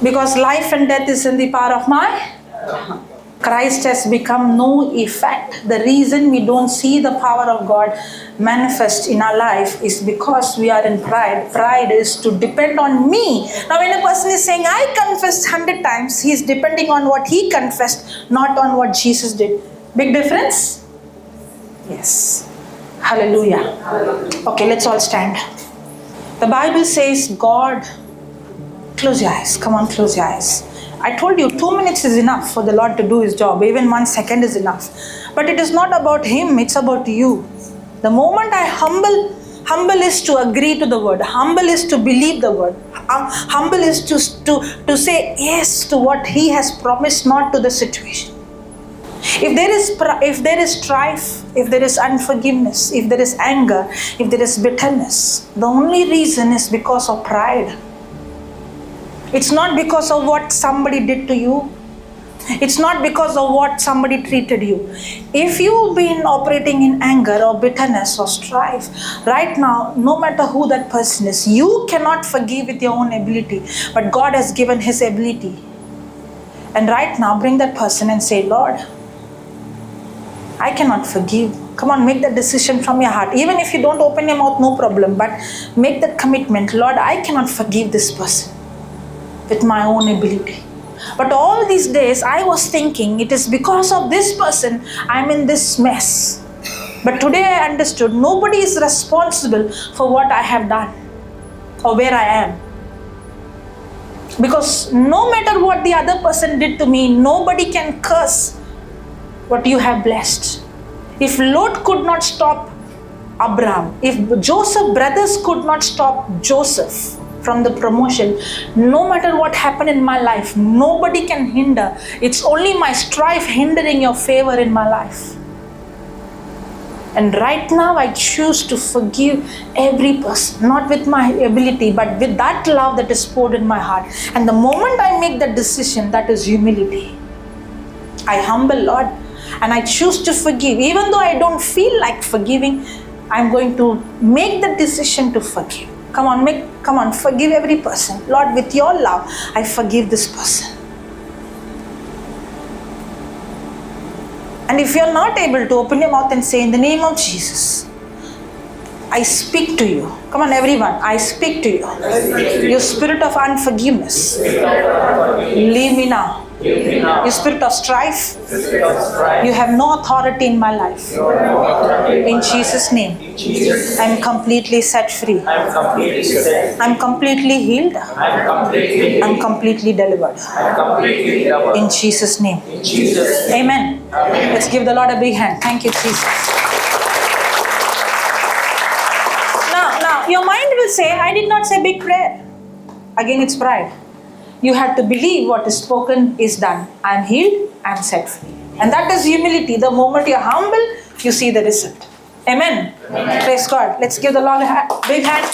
Because life and death is in the power of my tongue. Christ has become no effect. The reason we don't see the power of God manifest in our life is because we are in pride. Pride is to depend on me. Now when a person is saying, I confessed 100 times, he is depending on what he confessed, not on what Jesus did. Big difference? Yes. Hallelujah. Okay, let's all stand. The Bible says God, close your eyes. Come on, close your eyes. I told you 2 minutes is enough for the Lord to do His job. Even 1 second is enough. But it is not about Him, it's about you. The moment I humble is to agree to the word. Humble is to believe the word. Humble is to say yes to what He has promised, not to the situation. If there is strife, if there is unforgiveness, if there is anger, if there is bitterness, the only reason is because of pride. It's not because of what somebody did to you. It's not because of what somebody treated you. If you've been operating in anger or bitterness or strife, right now, no matter who that person is, you cannot forgive with your own ability, but God has given His ability. And right now, bring that person and say, Lord, I cannot forgive. Come on, make that decision from your heart. Even if you don't open your mouth, no problem. But make that commitment. Lord, I cannot forgive this person with my own ability. But all these days, I was thinking it is because of this person I'm in this mess. But today I understood nobody is responsible for what I have done or where I am. Because no matter what the other person did to me, nobody can curse what you have blessed. If Lot could not stop Abraham, if Joseph's brothers could not stop Joseph from the promotion, no matter what happened in my life, nobody can hinder. It's only my strife hindering your favor in my life. And right now I choose to forgive every person, not with my ability, but with that love that is poured in my heart. And the moment I make that decision, that is humility. I humble, Lord, and I choose to forgive. Even though I don't feel like forgiving, I'm going to make the decision to forgive. Come on, forgive every person. Lord, with your love, I forgive this person. And if you're not able to, open your mouth and say, in the name of Jesus, I speak to you. Come on, everyone, I speak to you. You spirit of unforgiveness, leave me now. You spirit of strife, you have no authority in my life. In Jesus' name, I'm completely set free. I'm completely healed. I'm completely delivered. In Jesus' name. Amen. Let's give the Lord a big hand. Thank you, Jesus. Now, your mind will say, I did not say big prayer. Again, it's pride. You have to believe what is spoken is done. I am healed, I am set free. And that is humility. The moment you are humble, you see the result. Amen. Praise God. Let's give the Lord a big hand.